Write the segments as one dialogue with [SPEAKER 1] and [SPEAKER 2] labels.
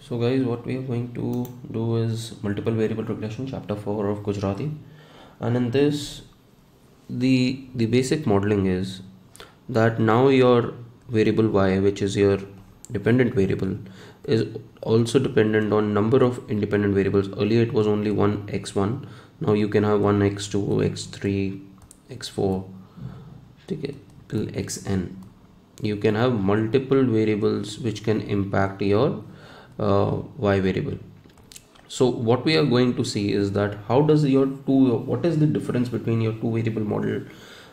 [SPEAKER 1] So guys, what we are going to do is multiple variable regression, chapter 4 of Gujarati. And in this, the basic modeling is that now your variable y, which is your dependent variable, is also dependent on number of independent variables. Earlier it was only one x1, now you can have one x2, x3, x4, okay, till xn. You can have multiple variables which can impact your y variable. So what we are going to see is that how does what is the difference between your two variable model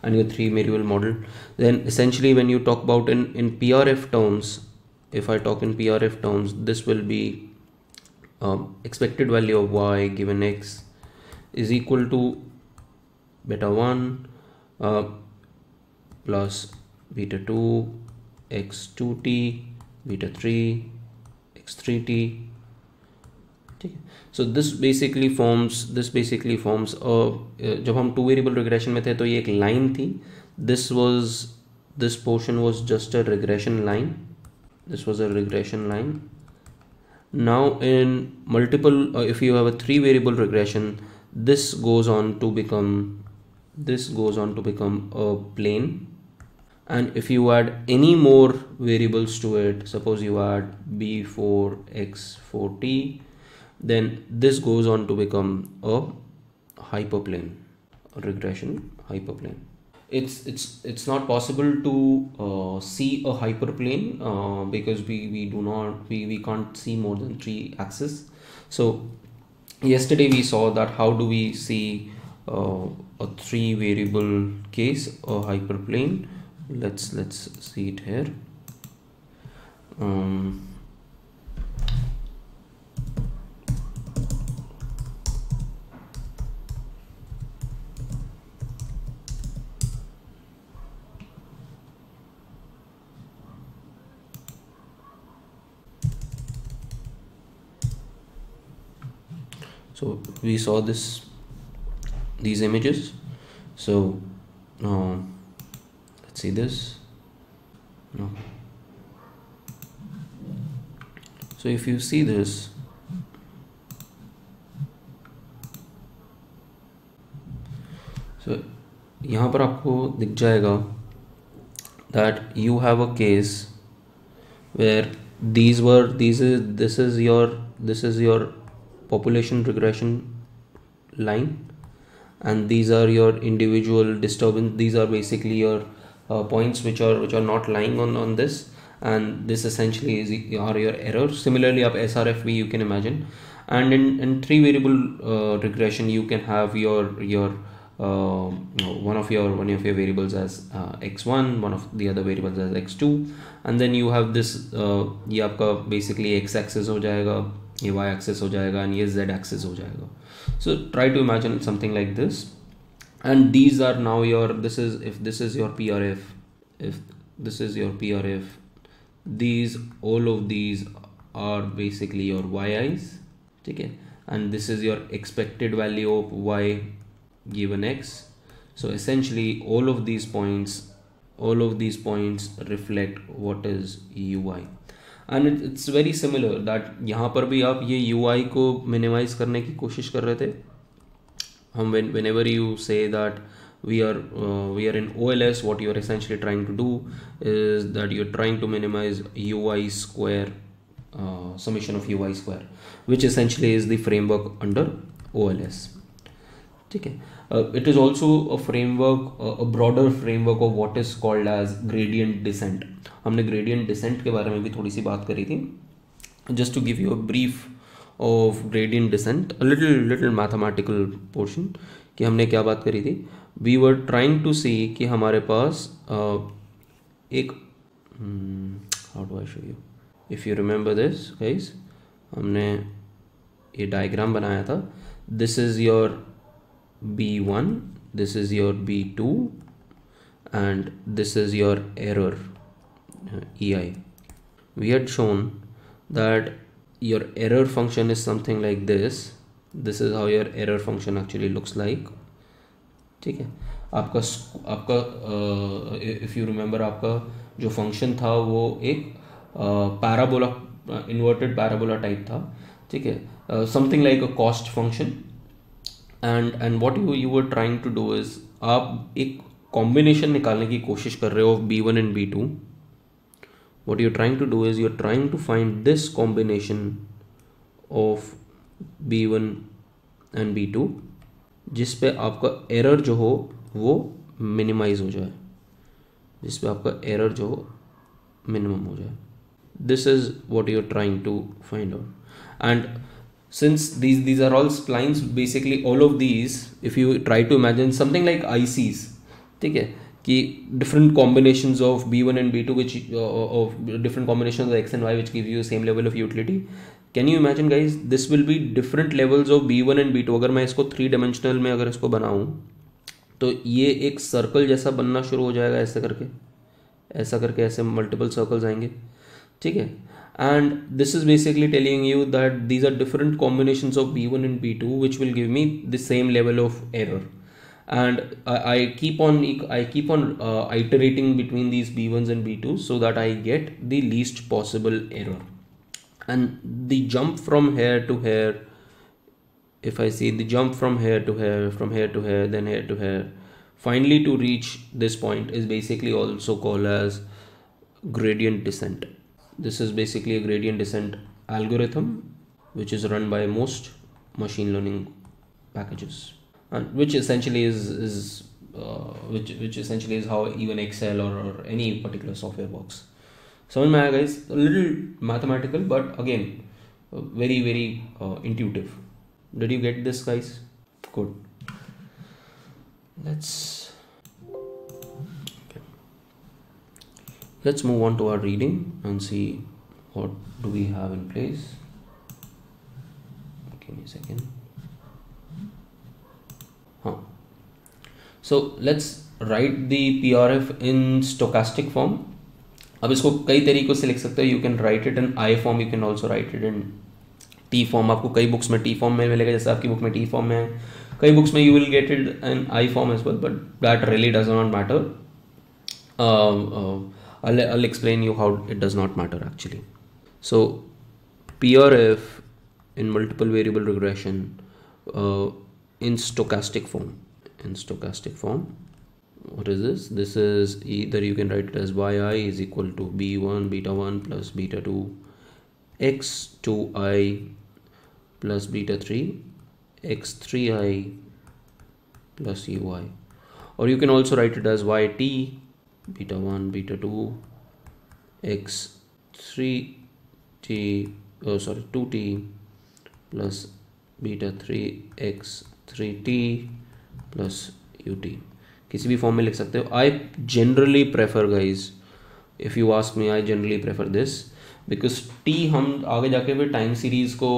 [SPEAKER 1] and your three variable model. Then essentially when you talk about in PRF terms, if I talk in PRF terms, this will be expected value of y given x is equal to beta 1 plus beta 2 x2t beta 3 x3t. So this basically forms जब हम to variable regression में थे तो ये एक line थी. This portion was just a regression line. This was a regression line. Now in multiple if you have a three variable regression, this goes on to become a plane. And if you add any more variables to it, suppose you add b4 x4t, then this goes on to become a hyperplane, a regression hyperplane. It's not possible to see a hyperplane because we can't see more than 3 axes. So yesterday we saw that how do we see a 3 variable case, a hyperplane. Let's see it here. So we saw these images. So let's see this. No. So if you see this, so यहाँ पर आपको दिख जाएगा that you have a case where this is your population regression line, and these are your individual disturbance. These are basically your points which are not lying on this, and this essentially are your errors. Similarly up SRF you can imagine. And in three variable regression you can have your one of your variables as x1, one of the other variables as x2, and then you have this ये आपका basically x axis हो जाएगा, ये y axis हो जाएगा, and ये z axis हो जाएगा. So try to imagine something like this, and these are now your if this is your PRF, all of these are basically your yi's, okay, and this is your expected value of y given x. So essentially all of these points reflect what is ui, and it's very similar that यहाँ पर भी आप ये ui को minimize करने की कोशिश कर रहे थे. Whenever you say that we are in OLS, what you are essentially trying to do is that you're trying to minimize ui square, summation of ui square, which essentially is the framework under OLS. Okay. It is also a framework, a broader framework of what is called as gradient descent. हमने gradient descent के बारे में भी थोड़ी सी बात करी थी. Just to give you a brief of gradient descent, a little mathematical portion, कि हमने क्या बात करी थी. We were trying to see कि हमारे पास एक how do I show you? If you remember this guys, हमने ये diagram बनाया था. This is your B1, this is your B2, and this is your error EI. We had shown that your error function is something like this. This is how your error function actually looks like. ठीक है, आपका if you remember आपका जो function था वो एक parabola inverted parabola type था, ठीक है, something like a cost function. And what you were trying to do is, आप एक कॉम्बिनेशन निकालने की कोशिश कर रहे हो ऑफ B1 and B2. what you're trying to do is you're trying to find this combination of B1 and B2 जिस पे आपका एरर जो हो वो मिनिमाइज हो जाए, जिस पे आपका एरर जो हो मिनिमम हो जाए. this is what you're trying to find out. And since these are all splines, basically all of these, if you try to imagine something like ICs, ठीक है, कि different combinations of B1 and B2 which of different combinations of X and Y which give you same level of utility. Can you imagine guys, this will be different levels of B1 and B2. अगर मैं इसको 3 dimensional में अगर इसको बनाऊँ तो ये एक सर्कल जैसा बनना शुरू हो जाएगा, ऐसे करके ऐसा करके ऐसे मल्टीपल सर्कल्स आएंगे, ठीक है. And this is basically telling you that these are different combinations of B1 and B2 which will give me the same level of error. And I keep on iterating between these B1s and B2s so that I get the least possible error. And the jump from here to here, if I see the jump from here to here, from here to here, then here to here, finally to reach this point is basically also called as gradient descent. This is basically a gradient descent algorithm which is run by most machine learning packages, and which essentially is which essentially is how even Excel or any particular software works. समझ में आया guys? A little mathematical, but again very intuitive. Did you get this guys? Good. Let's move on to our reading and see what do we have in place. Give me a second. So let's write the PRF in stochastic form. अब इसको कई तरीकों से लिख सकते हो. You can write it in I form, you can also write it in T form. आपको कई बुक्स में T form में मिलेगा, जैसे आपकी बुक में T form में है. कई बुक्स में you will get it in I form as well, but that really does not matter. I'll explain you how it does not matter actually. So PRF in multiple variable regression in stochastic form. What is this? This is either you can write it as yi is equal to b1 beta 1 plus beta 2 x2i plus beta 3 x3i plus ui, or you can also write it as yt beta 1 beta 2 x3t 2t plus beta 3 x3t plus ut. किसी भी form में लिख सकते हो. I generally prefer guys, if you ask me, I generally prefer this because T हम आगे जाके भी टाइम सीरीज को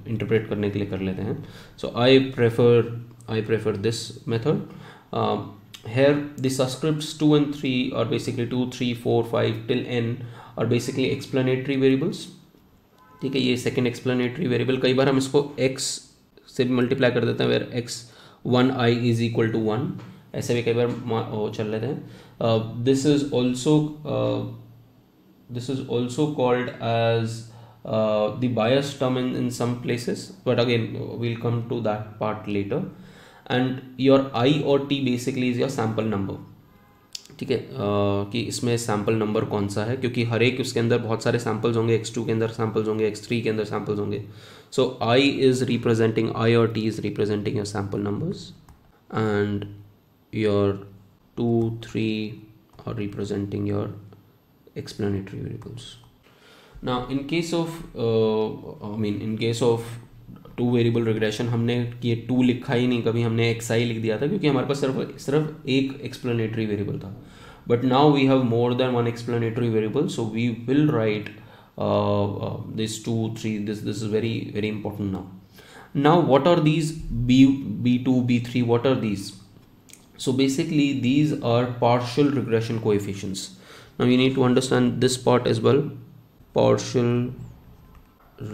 [SPEAKER 1] इंटरप्रेट करने के लिए कर लेते हैं. So I prefer this method. here the subscripts 2 and 3 are basically 2 3 4 5 till n are basically explanatory variables. ठीक है, ये सेकेंड एक्सप्लेनेटरी वेरिएबल. कई बार हम इसको x से मल्टीप्लाई कर देते हैं, where x1i is equal to 1, ऐसे भी कई बार चल लेते हैं. This is also called as the bias term in some places, but again we'll come to that part later. And your i और t basically is your sample number. ठीक है, कि इसमें सैम्पल नंबर कौन सा है, क्योंकि हर एक उसके अंदर बहुत सारे सैम्पल्स होंगे. x2 के अंदर सैम्पल्स होंगे, x3 के अंदर सैम्पल्स होंगे. So i is representing, i और t is representing your sample numbers, and your 2 3 are representing your explanatory variables. Now in case of two variable regression हमने ये 2 लिखा ही नहीं कभी, हमने xi लिख दिया था क्योंकि हमारे पास सिर्फ एक एक्सप्लेनेटरी वेरिएबल था. But now we have more than one explanatory variable, so we will write this 2 3. This is very very important. Now what are these b2 b3, what are these? So basically these are partial regression coefficients. Now you need to understand this part as well. Partial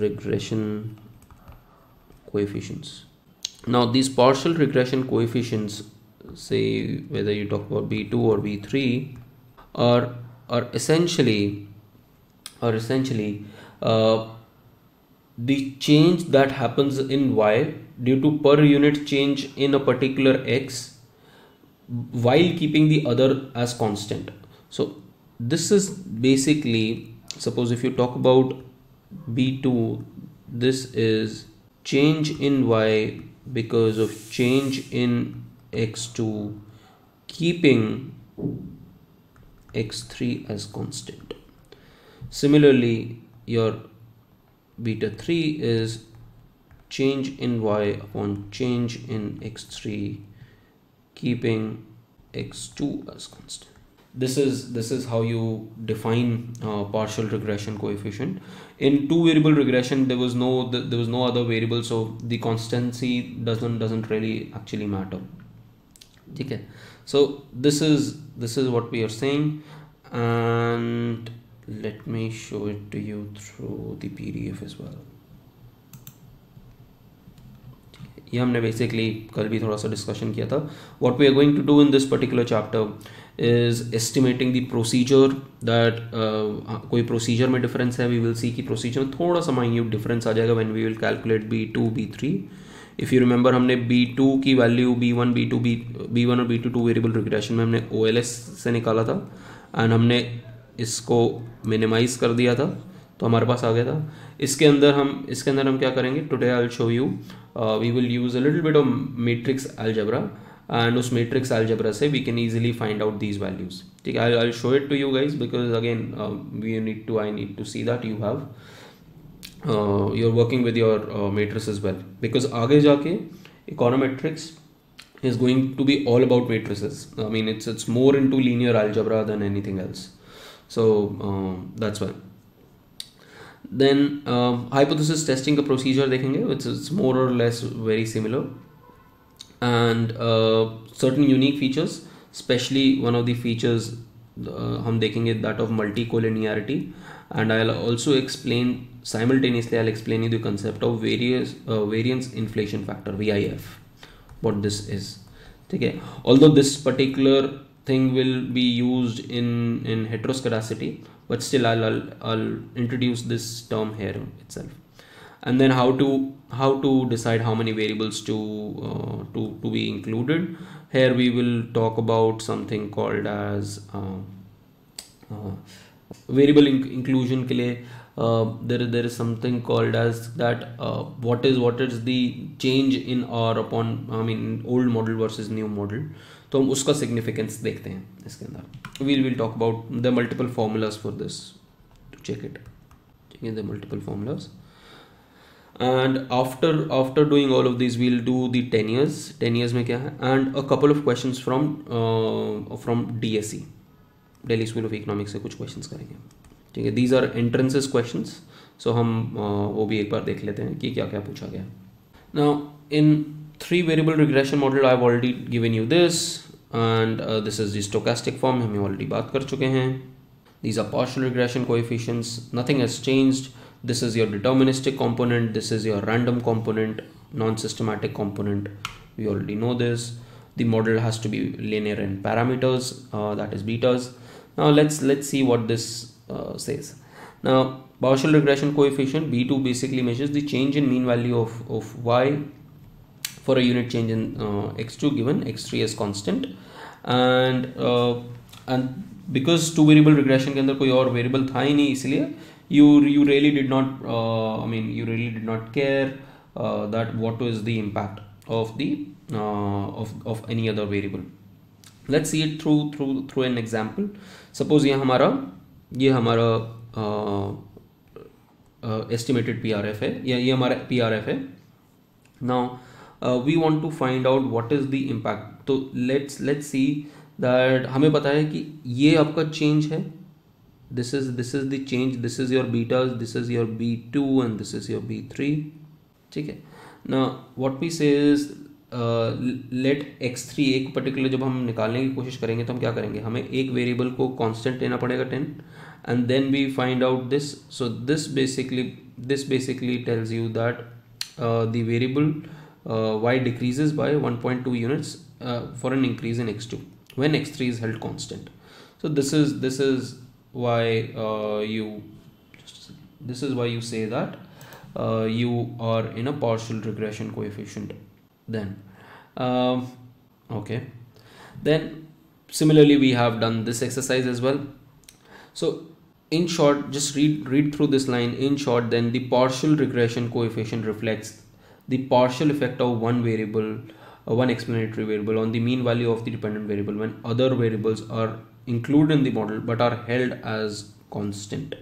[SPEAKER 1] regression coefficients. Now these partial regression coefficients, say whether you talk about b2 or b3, are essentially or essentially the change that happens in y due to per unit change in a particular x while keeping the other as constant. So this is basically, suppose if you talk about b2, this is change in y because of change in x2 keeping x3 as constant. Similarly, your beta 3 is change in y upon change in x3 keeping x2 as constant. This is how you define partial regression coefficient. In two variable regression there was no other variable, so the constancy doesn't really actually matter. Okay, so this is what we are saying, and let me show it to you through the PDF as well. ये हमने basically कल भी थोड़ा सा discussion किया था. What we are going to do in this particular chapter is estimating the procedure that कोई procedure में डिफरेंस है. वी विल सी कि प्रोसीजर में थोड़ा सा माइन्यूट डिफरेंस आ जाएगा when we will calculate b2 b3. If you remember हमने b2 की वैल्यू b1 b1 और b2 टू वेरिएबल रिग्रेशन में हमने OLS से निकाला था एंड हमने इसको मिनिमाइज कर दिया था तो हमारे पास आ गया था. इसके अंदर हम क्या करेंगे, today I will show you, we will use a little bit of matrix algebra and उस मैट्रिक्स अलजेब्रा से we can easily find out these values. ठीक है, I will show it to you guys because again I need to see that you have you are working with your matrix as well, because आगे जाके econometrics is going to be all about matrices. I mean it's more into linear algebra than anything else. So that's why. Then hypothesis testing का procedure देखेंगे, which is more or less very similar, and certain unique features, especially one of the features हम देखेंगे that of multicollinearity, and I'll also explain simultaneously, I'll explain you the concept of variance inflation factor, VIF, what this is. Okay, although this particular thing will be used in heteroscedasticity, but still I'll introduce this term here itself. And then how to decide how many variables to be included. Here we will talk about something called as variable inclusion के लिए there is something called as that what is the change in or upon, I mean old model versus new model. तो हम उसका significance देखते हैं इसके अंदर. We'll talk about the multiple formulas for this to check it. ठीक, the multiple formulas. And after doing all of these we'll do the 10 years में क्या है, and a couple of questions from DSE, Delhi School of Economics से कुछ questions करेंगे. ठीक है, these are entrances questions, सो हम वो भी एक बार देख लेते हैं कि क्या क्या पूछा गया. Now in 3 variable regression model I have already given you this, and this is the stochastic form, हम ऑलरेडी बात कर चुके हैं. These are partial regression coefficients, nothing has changed. This is your deterministic component, this is your random component, non systematic component, we already know this. The model has to be linear in parameters, that is betas. Now let's see what this says. Now partial regression coefficient B2 basically measures the change in mean value of y for a unit change in x2 given x3 as constant, and because two variable regression के अंदर कोई और variable था ही नहीं, इसलिए you really did not care that what was the impact of the of any other variable. Let's see it through an example. Suppose ये हमारा estimated PRF है, या ये हमारा PRF है. Now we want to find out what is the impact. तो let's see that हमें पता है कि ये आपका change है, this is the change, this is your betas, this is your B2 and this is your B3. ठीक है. Now what we say is let x3 एक पर्टिकुलर जब हम निकालने की कोशिश करेंगे तो हम क्या करेंगे, हमें एक वेरिएबल को कांस्टेंट लेना पड़ेगा 10, and then we find out this. So this basically tells you that the variable y decreases by 1.2 units for an increase in x2 when x3 is held constant. So this is why you This is why you say that you are in a partial regression coefficient. Then okay, then similarly we have done this exercise as well. So in short, just read through this line. In short, then the partial regression coefficient reflects the partial effect of one variable, one explanatory variable on the mean value of the dependent variable when other variables are included in the model but are held as constant.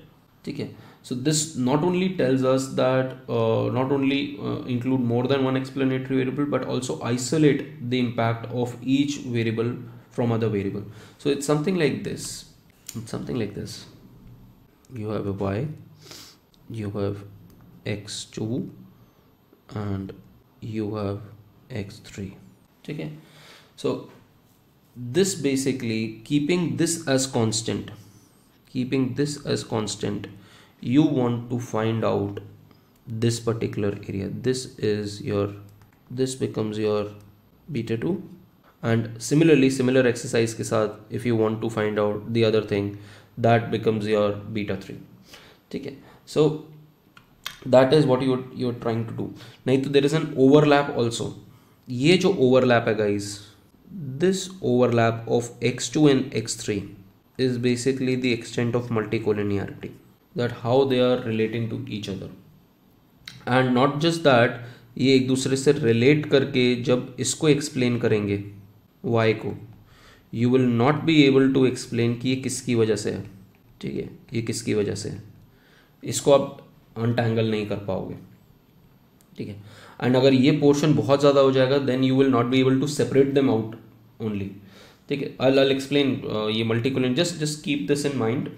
[SPEAKER 1] Okay, so this not only tells us that not only include more than one explanatory variable but also isolate the impact of each variable from other variable. So it's something like this. You have a y, you have x2 and you have x3. Okay, so this basically keeping this as constant, you want to find out this particular area. This becomes your beta 2, and similarly similar exercise के साथ if you want to find out the other thing, that becomes your beta 3. ठीक है, so that is what you're trying to do. नहीं तो there is an overlap also. ये जो overlap है guys, this overlap of x2 and x3 is basically the extent of multicollinearity, that how they are relating to each other. And not just that, ये एक दूसरे से relate करके जब इसको explain करेंगे y को, you will not be able to explain कि ये किसकी वजह से है. ठीक है, ये किसकी वजह से है, इसको आप अनटैंगल नहीं कर पाओगे. ठीक है, एंड अगर ये पोर्शन बहुत ज़्यादा हो जाएगा then you will not be able to separate them out only. ठीक है, I'll explain ये multicollinear, just keep this in mind.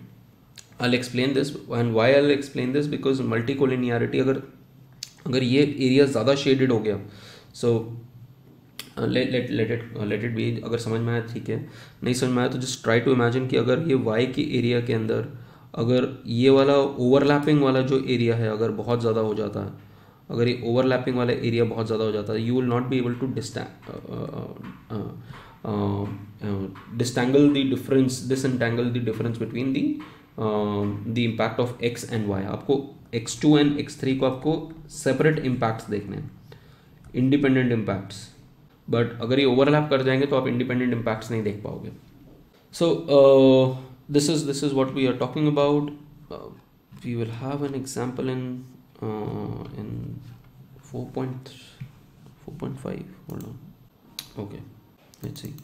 [SPEAKER 1] I'll explain this, and why I'll explain this, because multicollinearity अगर ये एरिया ज़्यादा शेडेड हो गया, so let it be. अगर समझ में आया ठीक है, नहीं समझ में आया तो just try to imagine कि अगर ये y के एरिया के अंदर अगर ये वाला ओवरलैपिंग वाला जो एरिया है अगर बहुत ज़्यादा हो जाता है, अगर ये ओवरलैपिंग वाला एरिया बहुत ज़्यादा हो जाता है, you will not be able to disentangle the difference between the impact of x and y. आपको x2 and x3 को आपको separate impacts देखने हैं, independent impacts. बट अगर ये ओवरलैप कर जाएंगे तो आप independent impacts नहीं देख पाओगे. So this is what we are talking about. We will have an example in 4.5. hold on. Okay, let's see.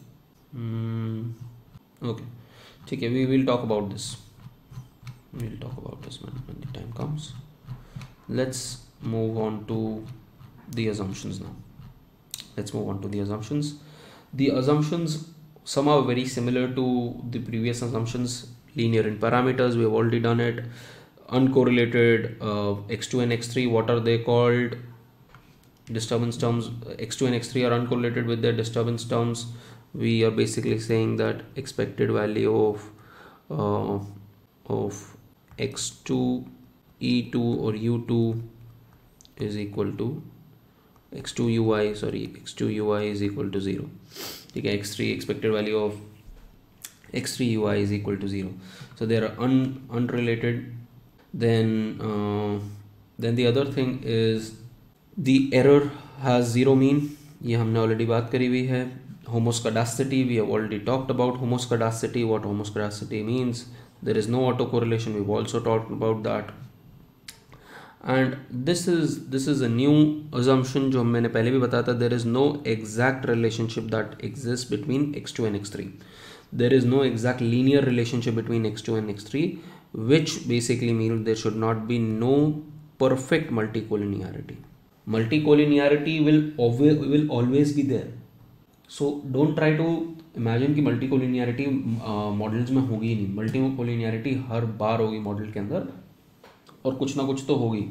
[SPEAKER 1] Okay, ठीक है, we will talk about this. We'll talk about this when the time comes. Let's move on to the assumptions now. The assumptions, some are very similar to the previous assumptions. Linear in parameters, we have already done it. Uncorrelated x2 and x3, what are they called? Disturbance terms. X2 and x3 are uncorrelated with their disturbance terms. We are basically saying that expected value of x2 e2 or u2 is equal to x2 ui is equal to 0. ठीक है, x3 expected value of x3 ui is equal to 0. So they are unrelated. Then the other thing is the error has zero mean. ये हमने already बात करी हुई है. Homoscedasticity, we have already talked about homoscedasticity, what homoscedasticity means. There is no autocorrelation, we've also talked about that. And this is a new assumption जो मैंने पहले भी बताया था. There is no exact relationship that exists between x2 and x3. There is no exact linear relationship between x2 and x3, which basically means there should not be no perfect multicollinearity. Multicollinearity will always be there. So don't try to imagine कि multicollinearity models में होगी ही नहीं. multicollinearity हर बार होगी model के अंदर और कुछ ना कुछ तो होगी.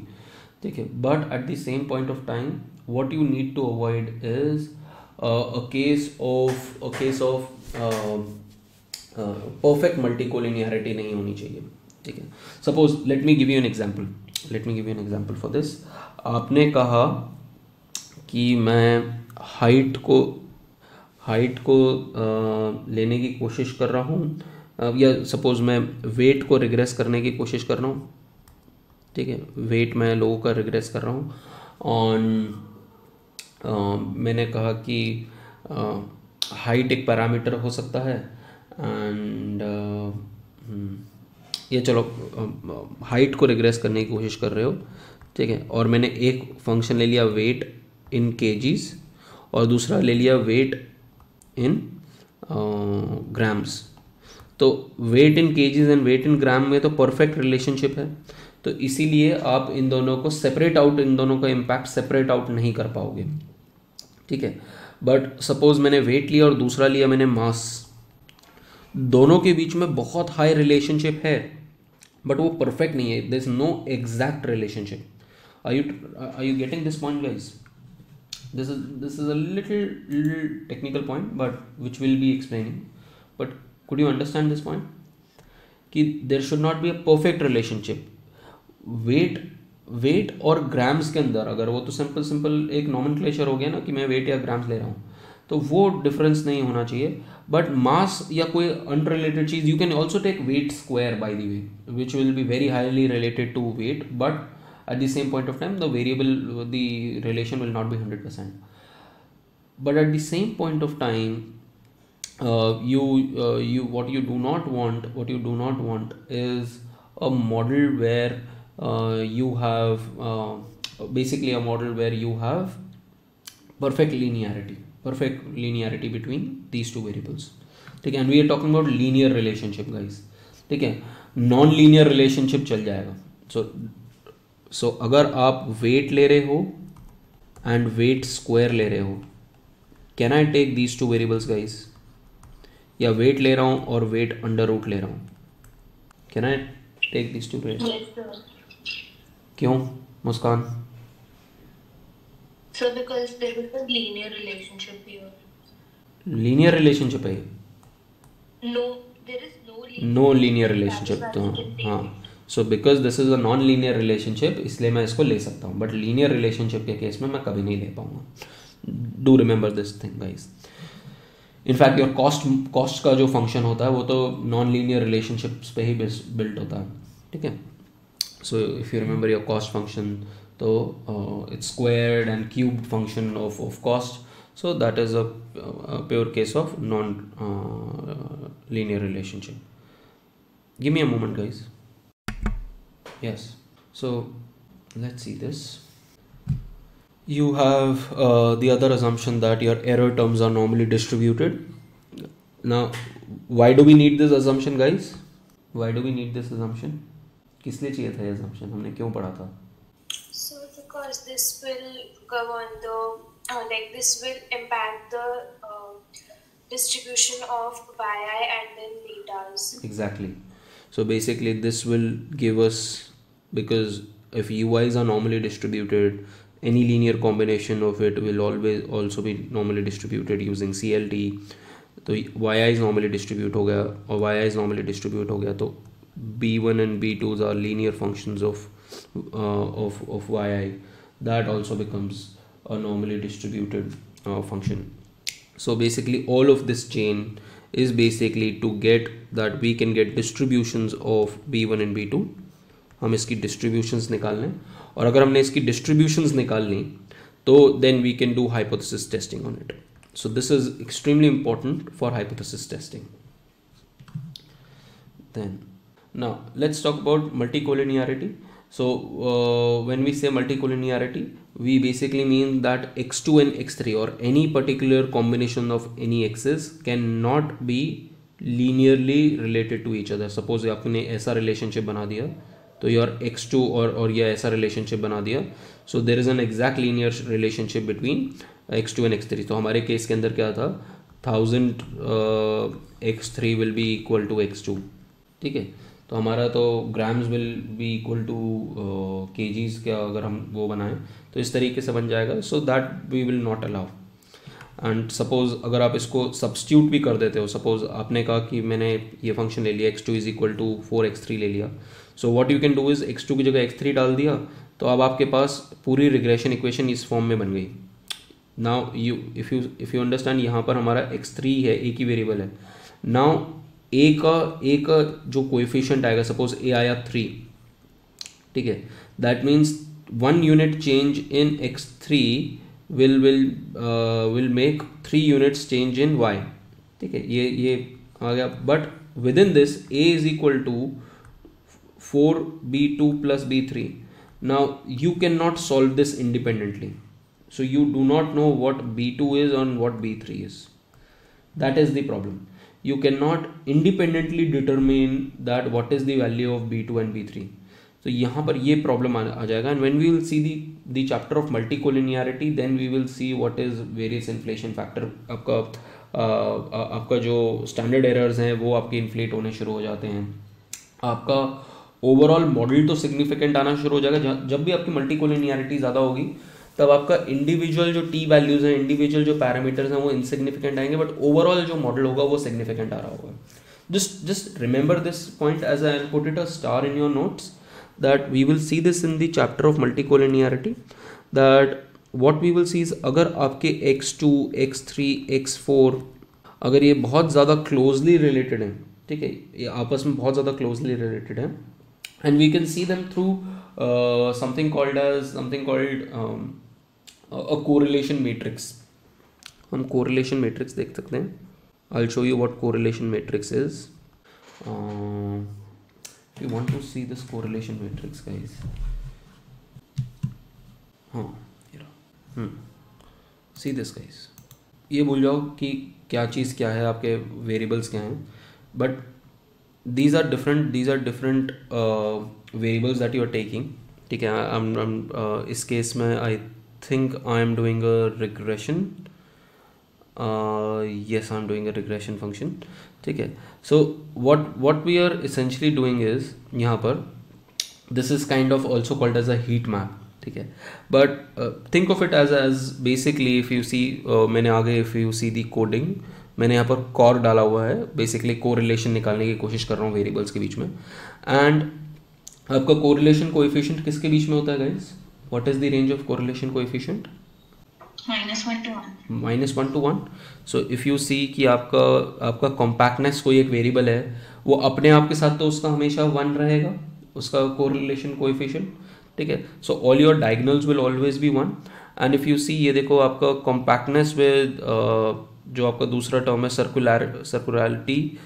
[SPEAKER 1] ठीक है, but at the same point of time what you need to avoid is a case of perfect multicollinearity नहीं होनी चाहिए. ठीक है, suppose let me give you an example for this. आपने कहा कि मैं हाइट को लेने की कोशिश कर रहा हूँ, या सपोज मैं वेट को रिग्रेस करने की कोशिश कर रहा हूँ. ठीक है, वेट मैं लोगों का रिग्रेस कर रहा हूँ ऑन मैंने कहा कि हाइट एक पैरामीटर हो सकता है एंड ये चलो हाइट को रिग्रेस करने की कोशिश कर रहे हो, ठीक है, और मैंने एक फंक्शन ले लिया वेट इन केजीज और दूसरा ले लिया वेट इन ग्राम्स। तो weight in kgs and weight in gram में तो परफेक्ट रिलेशनशिप है, तो इसीलिए आप इन दोनों को सेपरेट आउट, इन दोनों का इम्पैक्ट सेपरेट आउट नहीं कर पाओगे, ठीक है। बट सपोज मैंने वेट लिया और दूसरा लिया मैंने मास, दोनों के बीच में बहुत हाई रिलेशनशिप है बट वो परफेक्ट नहीं है, there is no exact relationship. Are you getting this point guys? this is a little technical point but which will be explaining, but could you understand this point कि there should not be a perfect relationship। Weight और grams के अंदर अगर वो तो simple एक nomenclature हो गया ना कि मैं वेट या ग्राम्स ले रहा हूँ, तो वो डिफरेंस नहीं होना चाहिए। बट मास या कोई अनरिलेटेड चीज़, you can also take weight square by the way which will be very highly related to weight, but at the same point of time the relation will not be 100%, but at the same point of time what you do not want is a model where you have basically a model where you have perfect linearity between these two variables, ठीक है। and we are talking about linear relationship guys, ठीक है, non linear relationship चल जाएगा। सो अगर आप wait ले रहे हो एंड वेट स्क्वायर ले रहे हो, can I take these two variables guys? या वेट ले रहा हूँ और वेट अंडर रूट ले रहा हूँ, can I take these two variables? क्यों Muskaan?
[SPEAKER 2] So because there is a linear relationship here.
[SPEAKER 1] लीनियर रिलेशनशिप है?
[SPEAKER 2] No, there is
[SPEAKER 1] no linear relationship, तो हाँ, so because this is a non linear relationship इसलिए मैं इसको ले सकता हूँ, बट लीनियर रिलेशनशिप के केस में मैं कभी नहीं ले पाऊंगा। Do remember this thing guys. In fact your cost का जो फंक्शन होता है वो तो नॉन लीनियर रिलेशनशिप्स पे ही बिल्ट होता है, ठीक है। So if you remember your cost function, तो it's squared and cubed function of cost, so that is a pure case of non linear relationship. Give me a moment guys. Yes, so let's see this. You have the other assumption that your error terms are normally distributed. Now why do we need this assumption guys? Why do we need this assumption? किस लिए चाहिए था ये assumption? हमने क्यों पढ़ा था?
[SPEAKER 2] So because this will govern the this will impact the distribution of yi and then betas.
[SPEAKER 1] Exactly. So basically this will give us, because if ui's are normally distributed, any linear combination of it will always also be normally distributed using CLT. तो yi is normally distribute हो गया और yi is normally distribute हो गया, तो b1 and b2s are linear functions of yi. That also becomes a normally distributed function. So basically all of this chain is basically to get that we can get distributions of b1 and b2. हम इसकी distributions निकाल लें, और अगर हमने इसकी distributions निकाल ली तो then we can do hypothesis testing on it. So this is extremely important for hypothesis testing. Then now let's talk about multicollinearity. So when we say multicollinearity, we basically mean that x2 and x3 or any particular combination of any x's cannot be linearly related to each other. Suppose आपने ऐसा relationship बना दिया तो your x2 और ये ऐसा relationship बना दिया, so there is an exact linear relationship between x2 and x3. तो हमारे केस के अंदर क्या था, 1000 x3 will be equal to x2, ठीक है। तो हमारा तो grams will be equal to kgs का अगर हम वो बनाएं तो इस तरीके से बन जाएगा, so that we will not allow. And suppose अगर आप इसको सब्स्टिट्यूट भी कर देते हो, सपोज आपने कहा कि मैंने ये फंक्शन ले लिया x2 is equal to 4x3 ले लिया, सो what you can do is x2 की जगह x3 डाल दिया, तो अब आपके पास पूरी रिग्रेशन इक्वेशन इस फॉर्म में बन गई। नाउ इफ़ यू अंडरस्टैंड, यहाँ पर हमारा x3 है, एक ही वेरिएबल है। नाउ ए का जो कोएफिशिएंट आएगा, सपोज ए आया 3, ठीक है, that means 1 unit change in x3 will make 3 units change in y, ठीक है, ये आ गया. But within this a is equal to 4b2 plus b3. Now you cannot solve this independently, so you do not know what b2 is and what b3 is. That is the problem. You cannot independently determine that what is the value of b2 and b3. तो यहाँ पर ये problem आ जाएगा. And when we will see the chapter of multicollinearity, then we will see what is variance inflation factor. आपका जो standard errors हैं वो आपके इन्फ्लेट होने शुरू हो जाते हैं. आपका ओवरऑल मॉडल तो सिग्निफिकेंट आना शुरू हो जाएगा. जब भी आपकी मल्टीकोलिनियरिटी ज़्यादा होगी तब आपका इंडिविजुअल जो टी वैल्यूज़ हैं, इंडिविजुअल जो पैरामीटर्स हैं वो इनसिग्निफिकेंट आएंगे, बट ओवरऑल जो मॉडल होगा वो सिग्निफिकेंट आ रहा होगा. just remember this point as I put it a star in your notes, that we will see this in the chapter of multicollinearity, that what we will see is अगर आपके x2, x3, x4 अगर ये बहुत ज़्यादा closely related हैं, ठीक है, ये आपस में बहुत ज़्यादा क्लोजली रिलेटेड हैं, and we can see them through something called a correlation matrix. हम correlation matrix देख सकते हैं. I'll show you what correlation matrix is. If you want to see this correlation matrix, guys, see this, guys. ये भूल जाओ कि क्या चीज़ क्या है, आपके वेरिएबल्स क्या हैं, but these are different variables that you are taking, ठीक है. I'm इस केस में I think I am doing a regression. Yes, I'm doing a regression function, ठीक है. So what we are essentially doing is, यहाँ पर this is kind of also called as a heat map, ठीक है. But think of it as basically, if you see मैंने आगे if you see the coding, मैंने यहाँ पर core डाला हुआ है. बेसिकली कोरिलेशन निकालने की कोशिश कर रहा हूँ वेरिएबल्स के बीच में. एंड आपका कोरिलेशन कोएफिशिएंट किसके बीच में होता है, guys? What is the range of correlation coefficient? -1 to 1. So if you see कि आपका कॉम्पैक्टनेस कोई एक वेरिएबल है, वो अपने आप के साथ तो उसका हमेशा 1 रहेगा, उसका कोरिलेशन कोएफिशिएंट, ठीक है. So all your diagonals will always be 1. And if you see, ये देखो आपका कॉम्पैक्टनेस विद जो आपका दूसरा टर्म है सर्कुलैरिटी,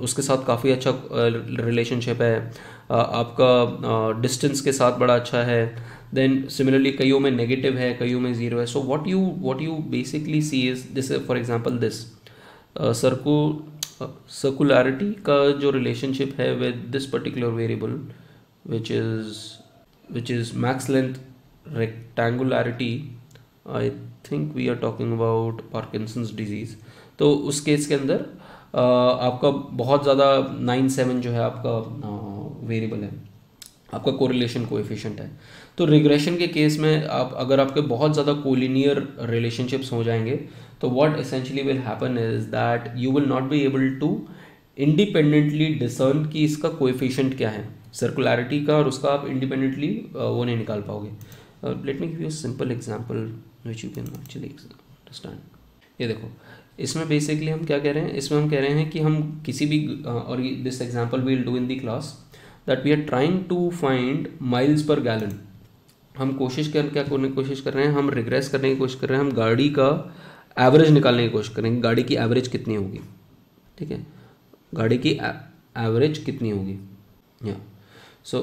[SPEAKER 1] उसके साथ काफ़ी अच्छा रिलेशनशिप है. आपका डिस्टेंस के साथ बड़ा अच्छा है. देन सिमिलरली कईयों में नेगेटिव है, कईयों में 0 है. So what you basically see is this, for example this circularity का जो रिलेशनशिप है with this particular variable which is max length rectangularity. I think we are talking about Parkinson's disease. तो उस केस के अंदर आपका बहुत ज़्यादा 9-7 जो है आपका वेरिएबल है, आपका कोरिलेशन कोएफिशिएंट है. तो रिग्रेशन के केस में अगर आपके बहुत ज़्यादा कोलिनियर रिलेशनशिप्स हो जाएंगे, तो what essentially will happen is that you will not be able to independently discern कि इसका कोएफिशिएंट क्या है सर्कुलैरिटी का, और उसका आप इंडिपेंडेंटली वो नहीं निकाल पाओगे. Let me give you a simple example which you can actually understand. ये देखो, इसमें बेसिकली हम क्या कह रहे हैं, इसमें हम कह रहे हैं कि हम किसी भी, और this example we will do in the class, that we are trying to find miles per gallon. हम क्या करने की कोशिश कर रहे हैं, हम रिग्रेस करने की कोशिश कर रहे हैं, हम गाड़ी का एवरेज निकालने की कोशिश करेंगे. गाड़ी की एवरेज कितनी होगी, ठीक है, गाड़ी की एवरेज कितनी होगी. या सो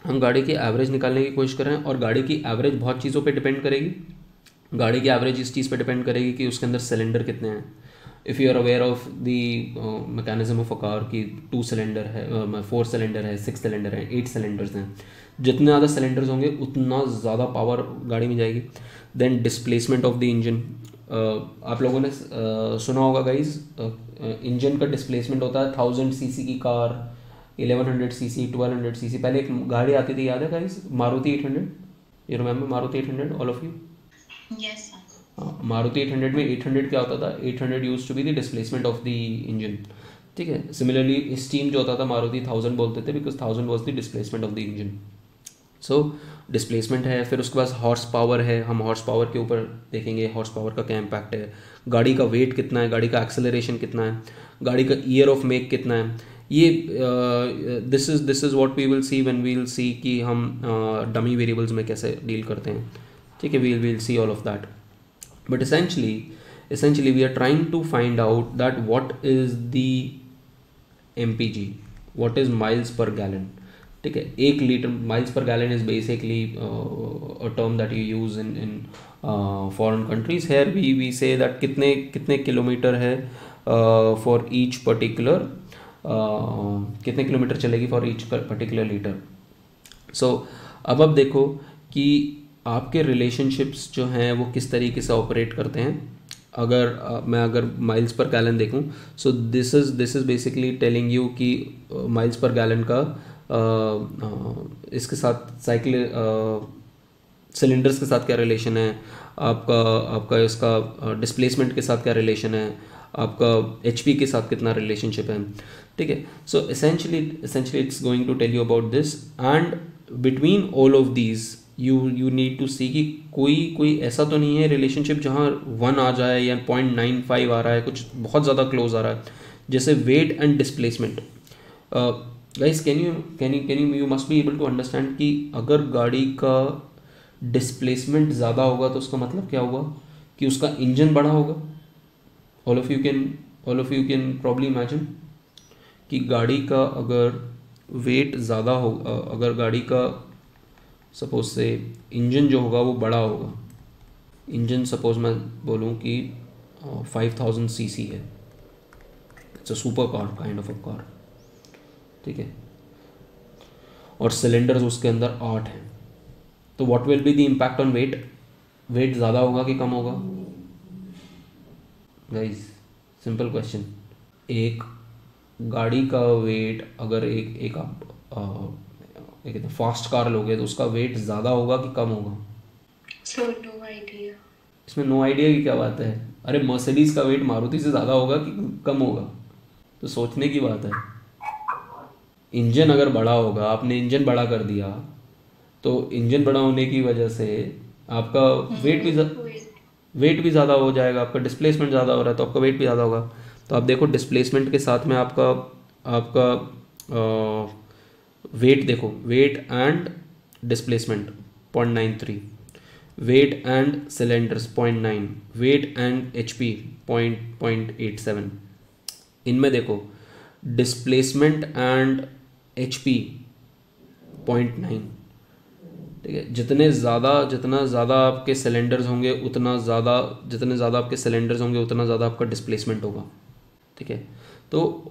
[SPEAKER 1] हम गाड़ी की एवरेज निकालने की कोशिश कर रहे हैं, और गाड़ी की एवरेज बहुत चीज़ों पे डिपेंड करेगी. गाड़ी की एवरेज इस चीज़ पे डिपेंड करेगी कि उसके अंदर सिलेंडर कितने हैं. If you are aware of the mechanism of a car की 2 सिलेंडर है, 4 सिलेंडर है, 6 सिलेंडर है, 8 सिलेंडर्स हैं. जितने ज़्यादा सिलेंडर्स होंगे उतना ज़्यादा पावर गाड़ी में जाएगी. Then displacement of the engine. आप लोगों ने सुना होगा गाइज, इंजन का डिस्प्लेसमेंट होता है 1000 सीसी की कार, 1100 सीसी, 1200 सीसी. पहले एक गाड़ी आती थी, याद है guys, Maruti 800. You remember Maruti 800, all of you?
[SPEAKER 2] Yes.
[SPEAKER 1] Maruti 800 में 800 क्या होता था, 800 used to be the displacement of the engine, ठीक है. सिमिलरली स्टीम जो होता था मारुति 1000 बोलते थे, because 1000 was the displacement of the engine. So displacement है. फिर उसके बाद हॉर्स पावर है. हम हॉर्स पावर के ऊपर देखेंगे हॉर्स पावर का क्या इम्पैक्ट है. गाड़ी का वेट कितना है, गाड़ी का एक्सेलरेशन कितना है, गाड़ी का ईयर ऑफ मेक कितना है. ये this is what we will see when we will see कि हम डमी वेरिएबल्स में कैसे डील करते हैं, ठीक है, we will see all of that. But essentially we are trying to find out that what is the MPG, what is miles per gallon. ठीक है, 1 litre miles per gallon is basically a term that you use in foreign countries. Here we say that कितने kilometre है for each particular कितने kilometre चलेगी for each particular litre. So अब देखो कि आपके रिलेशनशिप्स जो हैं वो किस तरीके से ऑपरेट करते हैं. अगर माइल्स पर गैलन देखूं, so this is basically telling you कि माइल्स पर गैलन का इसके साथ साइकिल सिलेंडर्स के साथ क्या रिलेशन है, आपका इसका डिस्प्लेसमेंट के साथ क्या रिलेशन है, आपका HP के साथ कितना रिलेशनशिप है. ठीक है, so essentially it's going to tell you about this. And between all of these you need to see कि कोई ऐसा तो नहीं है रिलेशनशिप जहाँ 1 आ जाए या 0.95 आ रहा है, कुछ बहुत ज़्यादा क्लोज आ रहा है. जैसे weight and displacement, guys can you must be able to understand कि अगर गाड़ी का डिस्प्लेसमेंट ज़्यादा होगा तो उसका मतलब क्या होगा कि उसका इंजन बड़ा होगा. All of you can probably imagine कि गाड़ी का अगर वेट ज़्यादा होगा, अगर गाड़ी का सपोज से इंजन जो होगा वो बड़ा होगा, इंजन सपोज मैं बोलूँ कि 5000 cc है, it's a super car, kind of a car. ठीक है, और सिलेंडर्स उसके अंदर 8 हैं, तो what will be the impact on weight. Weight ज़्यादा होगा कि कम होगा गाइस? Simple question. एक गाड़ी का वेट अगर एक आप एक फास्ट कार लोगे तो उसका वेट ज़्यादा होगा कि कम होगा?
[SPEAKER 2] So no idea.
[SPEAKER 1] इसमें नो आइडिया की क्या बात है? अरे मर्सिडीज़ का वेट मारुति से ज़्यादा होगा कि कम होगा? तो सोचने की बात है. इंजन अगर बड़ा होगा, आपने इंजन बड़ा कर दिया, तो इंजन बड़ा होने की वजह से आपका वेट भी ज़्यादा हो जाएगा. आपका डिस्प्लेसमेंट ज़्यादा हो रहा है तो आपका वेट भी ज़्यादा होगा. तो आप देखो डिस्प्लेसमेंट के साथ में आपका वेट देखो, weight and displacement 0.93, weight and cylinders 0.9, weight and HP 0.87. इनमें देखो डिस्प्लेसमेंट एंड HP 0.9. ठीक है, जितना ज़्यादा आपके सिलेंडर्स होंगे उतना ज़्यादा आपका डिस्प्लेसमेंट होगा. ठीक है, तो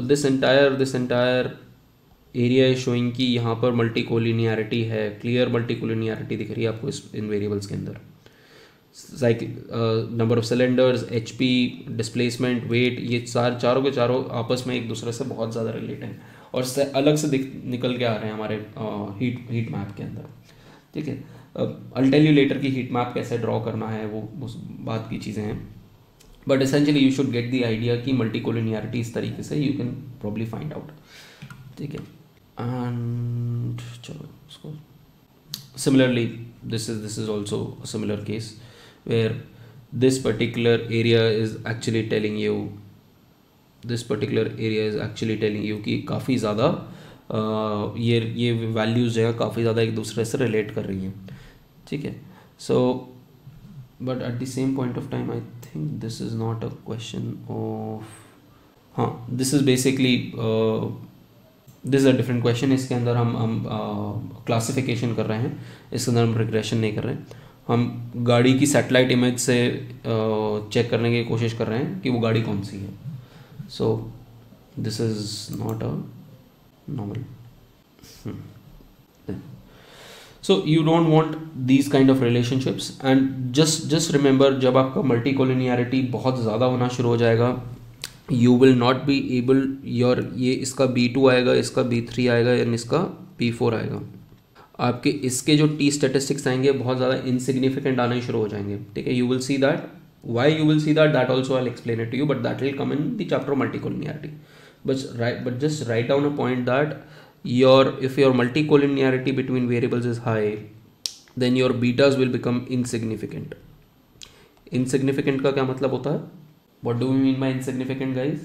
[SPEAKER 1] this entire area is showing कि यहाँ पर मल्टीकोलिनियरिटी है, क्लियर मल्टीकोलिनियरिटी दिख रही है आपको इन वेरिएबल्स के अंदर. Number of cylinders, HP, displacement, weight, ये चारों के चारों आपस में एक दूसरे से बहुत ज़्यादा रिलेटेड हैं और अलग से निकल के आ रहे हैं हमारे हीट मैप के अंदर. ठीक है, I'll tell you later कि हीट मैप कैसे ड्रॉ करना है, वो उस बात की चीज़ें हैं. But essentially you should get the idea कि मल्टीकोलिनियरिटी इस तरीके से you can probably find out. ठीक है, एंड चलो उसको similarly this is also a similar case where this particular area is actually telling you कि काफ़ी ज़्यादा ये वैल्यूज़ जो है काफ़ी ज़्यादा एक दूसरे से रिलेट कर रही हैं. ठीक है, so but at the same point of time I think this is not a question of, हाँ this is basically this is a different question. इसके अंदर हम क्लासिफिकेशन कर रहे हैं, इसके अंदर हम रिग्रेशन नहीं कर रहे हैं. हम गाड़ी की सैटेलाइट इमेज से चेक करने की कोशिश कर रहे हैं कि वो गाड़ी कौन सी है. So this is not a normal. So you don't want these kind of relationships. And just remember, जब आपका मल्टीकोलिनियरिटी बहुत ज़्यादा होना शुरू हो जाएगा, you will not be able ये इसका B2 आएगा, इसका B3 आएगा एंड इसका B4 आएगा. आपके इसके जो T स्टेटिस्टिक्स आएंगे बहुत ज़्यादा इनसिग्निफिकेंट आने शुरू हो जाएंगे. ठीक है, you will see that. Why you will see that also I will explain it to you, but that will come in the chapter multicollinearity. But just write down a point that if your multicollinearity between variables is high, then your betas will become insignificant. Insignificant का क्या मतलब होता है? What do we mean by insignificant, guys?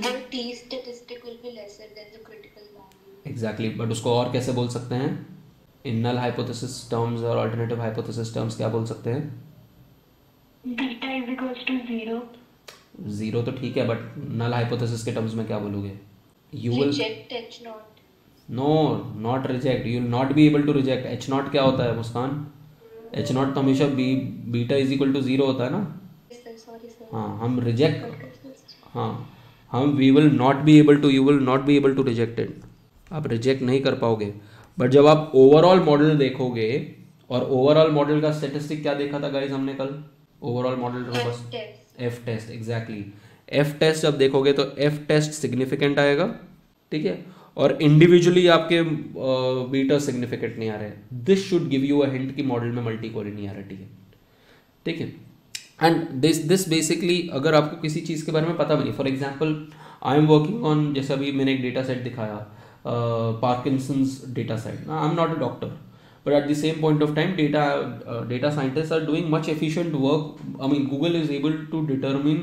[SPEAKER 2] The t statistic will be lesser than the critical value.
[SPEAKER 1] Exactly, but उसको और कैसे बोल सकते हैं? इन नल हाइपोथेसिस टर्म्स और अल्टरनेटिव हाइपोथेसिस टर्म्स क्या बोल सकते हैं?
[SPEAKER 2] Beta is equals to 0.
[SPEAKER 1] Zero तो ठीक है, बट नल हाइपोथेसिस के टर्म्स में क्या बोलोगे? You will
[SPEAKER 2] reject h not.
[SPEAKER 1] No, not reject, you will not be able to reject. H not क्या होता है मुस्कान? एच नॉट तो हमेशा beta is equal to zero होता है ना.
[SPEAKER 2] Sorry sir.
[SPEAKER 1] हाँ, हम रिजेक्ट, हाँ हम we will not be able to, you will not be able to reject it. आप रिजेक्ट नहीं कर पाओगे. बट जब आप ओवरऑल मॉडल देखोगे, और ओवरऑल मॉडल का स्टेटिस्टिक क्या देखा था गाइस हमने कल? Overall model robust F test, exactly. F test जब देखोगे तो एफ टेस्ट सिग्निफिकेंट आएगा, ठीक है, और इंडिविजुअली आपके बीटा सिग्निफिकेंट नहीं आ रहे. This should give you a hint कि मॉडल में मल्टी कोलिनियरिटी है, ठीक है. एंड दिस बेसिकली, अगर आपको किसी चीज़ के बारे में पता भी नहीं, for example I am working on, जैसे अभी मैंने एक डेटा सेट दिखाया, Parkinson's data set. I am not a doctor, but at the same point of time data scientists are doing much efficient work. I mean, Google is able to determine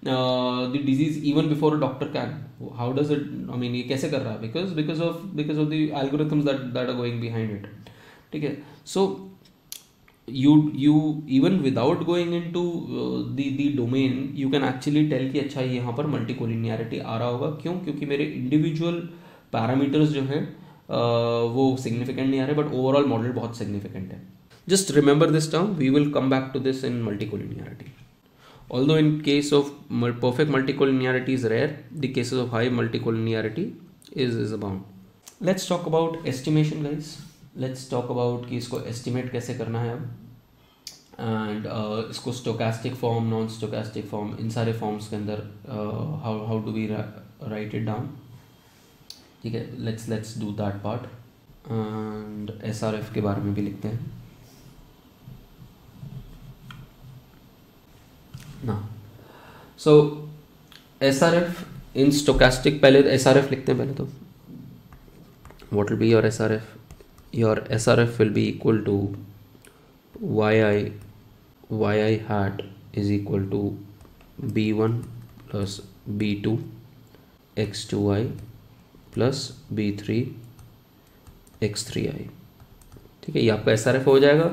[SPEAKER 1] the disease even before a doctor can. How does it, I mean, ये कैसे कर रहा है? because of the algorithms that are going behind it, ठीक है. So you even without going into the domain, you can actually tell कि अच्छा यहाँ पर मल्टीकोलिनियरिटी आ रहा होगा. क्यों? क्योंकि मेरे इंडिविजुअल पैरामीटर्स जो हैं वो सिग्निफिकेंट नहीं आ रहे, बट ओवरऑल मॉडल बहुत सिग्निफिकेंट है. Just remember this term, we will come back to this in multicollinearity. Although in case of perfect multicollinearity is rare, the cases of high multicollinearity is abound. Let's talk about estimation, guys. Let's talk about कि इसको estimate कैसे करना है अब, and इसको stochastic form, non stochastic form, इन सारे forms के अंदर how do we write it down, ठीक है. let's do that part, and SRF के बारे में भी लिखते हैं ना. सो SRF इन स्टोकास्टिक, पहले SRF लिखते हैं पहले तो. What will be your SRF? Your SRF will be equal to yi hat is equal to b1 plus b2 x2i plus b3 x3i, ठीक है. ये आपका SRF हो जाएगा.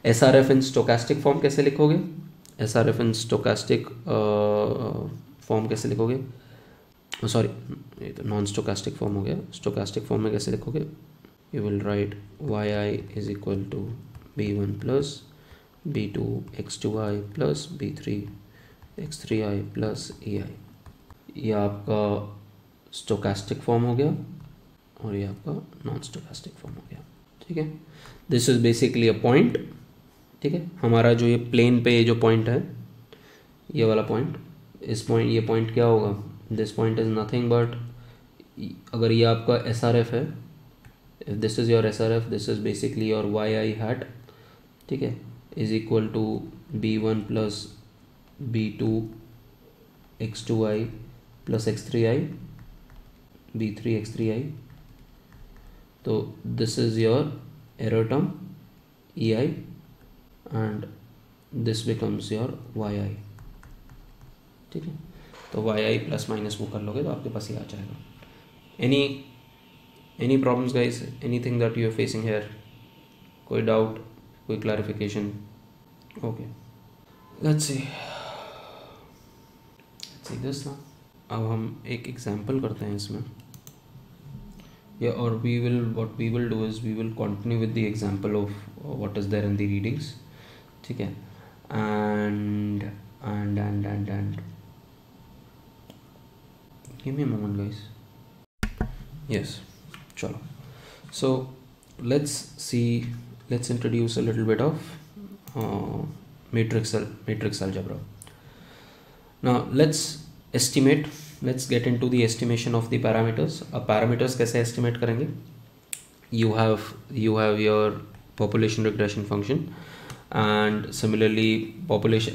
[SPEAKER 1] SRF इन स्टोकास्टिक फॉर्म कैसे लिखोगे? SRF इन स्टोकास्टिक फॉर्म कैसे लिखोगे? सॉरी, ये तो नॉन स्टोकास्टिक फॉर्म हो गया. स्टोकास्टिक फॉर्म में कैसे लिखोगे? You will write yi is equal to b1 plus b2 x2i plus b3 x3i plus ei. ये आपका स्टोकास्टिक फॉर्म हो गया, और ये आपका नॉन स्टोकास्टिक फॉर्म हो गया, ठीक है. This is basically a point, ठीक है. हमारा जो ये प्लेन पे जो पॉइंट है, ये वाला पॉइंट, ये पॉइंट क्या होगा? This point is nothing but, अगर ये आपका SRF है, if this is your SRF, this is basically your yi hat, ठीक है, is equal to b1 plus b2 x2i plus x3i b3 x3i. तो this is your error term ei, and this becomes your yi, ठीक है. तो yi plus minus वो कर लोगे तो आपके पास ये आ जाएगा. any problems guys? anything that you are facing here? कोई डाउट, कोई clarification? Okay, let's see this now. अब हम एक एग्जाम्पल करते हैं इसमें, या और what we will do is we will continue with the example of what is there in the readings, ठीक है. and give me a moment guys. yes, chalo. So let's introduce a little bit of matrix algebra. Now let's get into the estimation of the parameters. अब parameters कैसे estimate करेंगे? You have your population regression function, and similarly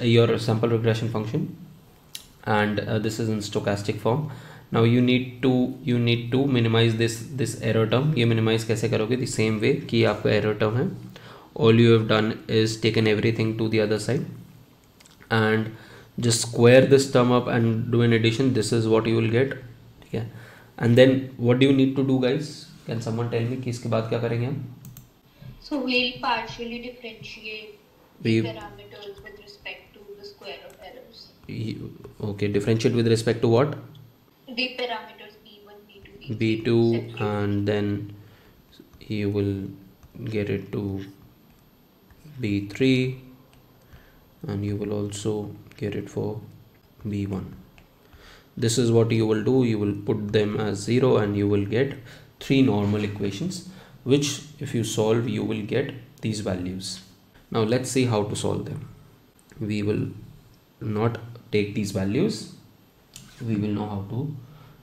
[SPEAKER 1] your sample regression function, and this is in stochastic form. Now you need to minimize this error term. ये minimize कैसे करोगे? The same way कि आपका error term है, all you have done is taken everything to the other side, and just square this term up and do an addition. This is what you will get. ठीक है, and then what do you need to do guys? Can someone tell me कि इसके बाद क्या करेंगे हम?
[SPEAKER 2] So we'll partially differentiate the parameters with respect to the square of errors.
[SPEAKER 1] Okay, differentiate with respect to what?
[SPEAKER 2] The parameters b1, b2,
[SPEAKER 1] b2,
[SPEAKER 2] etc.
[SPEAKER 1] and then you will get it to b3, and you will also get it for b1. This is what you will do. You will put them as 0 and you will get 3 normal equations, which if you solve you will get these values. Now let's see how to solve them. We will not take these values, we will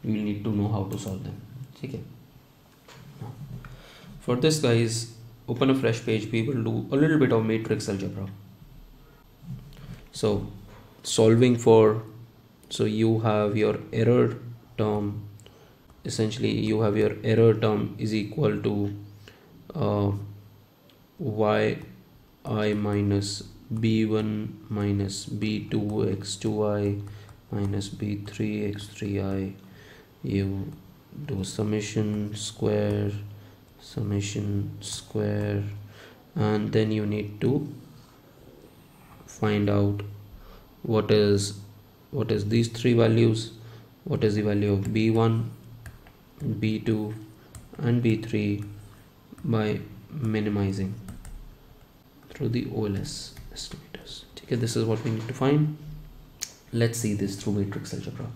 [SPEAKER 1] need to know how to solve them. Okay, now for this guys, open a fresh page. We will do a little bit of matrix algebra. So solving for, so you have your error term, essentially you have your error term is equal to yi minus b1 minus b2 x2i minus b3 x3i. You do summation square, and then you need to find out what is these 3 values, what is the value of b1, b2 and b3 by minimizing through the OLS estimators. Okay, this is what we need to find. Let's see this through matrix algebra.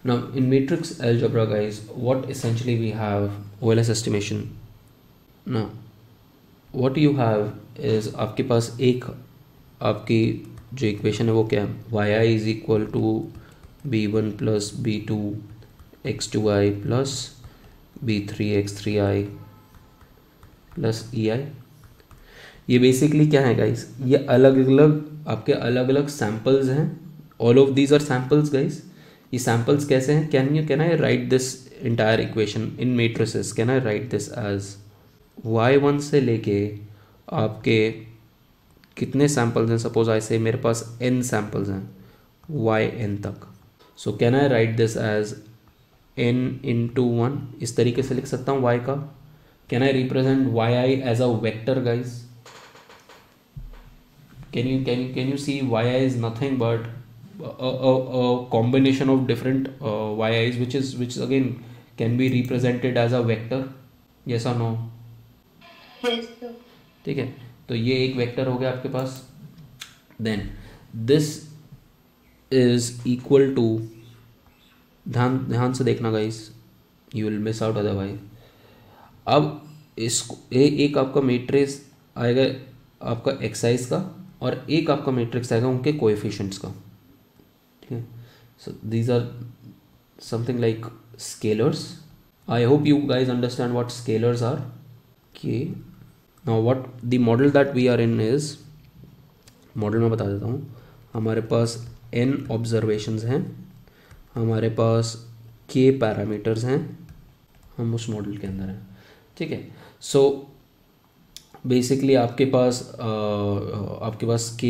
[SPEAKER 1] Now in matrix algebra guys, what essentially we have OLS estimation. Now what you have is आपके पास एक आपकी जो equation है वो क्या है, yi is equal to b1 plus b2 x2i plus b3 x3i plus ei. ये basically क्या है गाइस, ये अलग अलग आपके अलग अलग सैम्पल्स हैं. All of these are samples guys. ये सैम्पल्स कैसे हैं? Can I write this entire equation in matrices? Can I write this as y1 से लेके आपके कितने सैम्पल्स हैं? सपोज आई से मेरे पास n सैम्पल्स हैं yn तक. So can I write this as n into 1? इस तरीके से लिख सकता हूँ y का. Can I represent yi as a vector guys? can you see yi is nothing but a combination of different yi's which again can be represented as a vector? yes or no?
[SPEAKER 2] Yes sir.
[SPEAKER 1] ठीक है, तो ये एक vector हो गया आपके पास. Then this is equal to, ध्यान से देखना guys, you will miss out otherwise. अब इसको एक आपका मैट्रिक्स आएगा आपका एक्साइज का, और एक आपका मैट्रिक्स आएगा उनके कोएफिशिएंट्स का. ठीक है, so these are something like scalars. I hope you guys understand what scalars are. Okay, now what the model that we are in is, model में बता देता हूँ. हमारे पास n ऑब्जर्वेशंस हैं, हमारे पास k पैरामीटर्स हैं, हम उस मॉडल के अंदर हैं. ठीक है, सो बेसिकली आपके पास k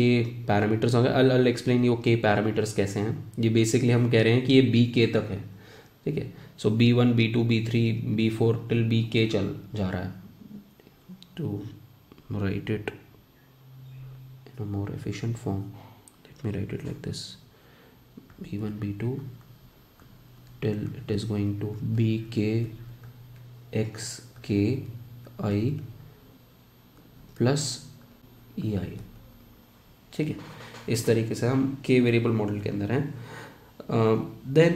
[SPEAKER 1] पैरामीटर्स होंगे. I'll एक्सप्लेन ये k पैरामीटर्स कैसे हैं. ये बेसिकली हम कह रहे हैं कि ये bk तक है. ठीक है, सो b1 b2 b3 b4 till bk चल जा रहा है. To write it in a more efficient form, let me write it like this: b1 b2 till it is going to bk x k I plus ei. ठीक है, इस तरीके से हम k वेरिएबल मॉडल के अंदर हैं. Then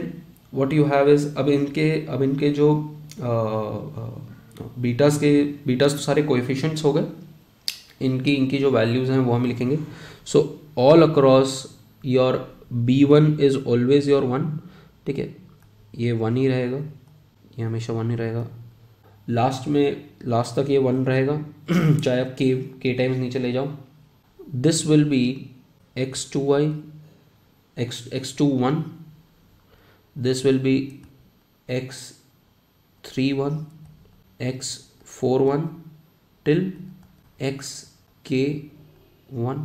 [SPEAKER 1] what you have is, अब इनके जो बीटास तो सारे कोएफिशिएंट्स हो गए. इनकी जो वैल्यूज़ हैं वो हम लिखेंगे. So all across your b1 is always your 1. ठीक है, ये 1 ही रहेगा, ये हमेशा 1 ही रहेगा. लास्ट तक ये 1 रहेगा चाहे आप k टाइम्स नीचे ले जाओ. This will B x2i x21, this will B x31 x41 till xk1.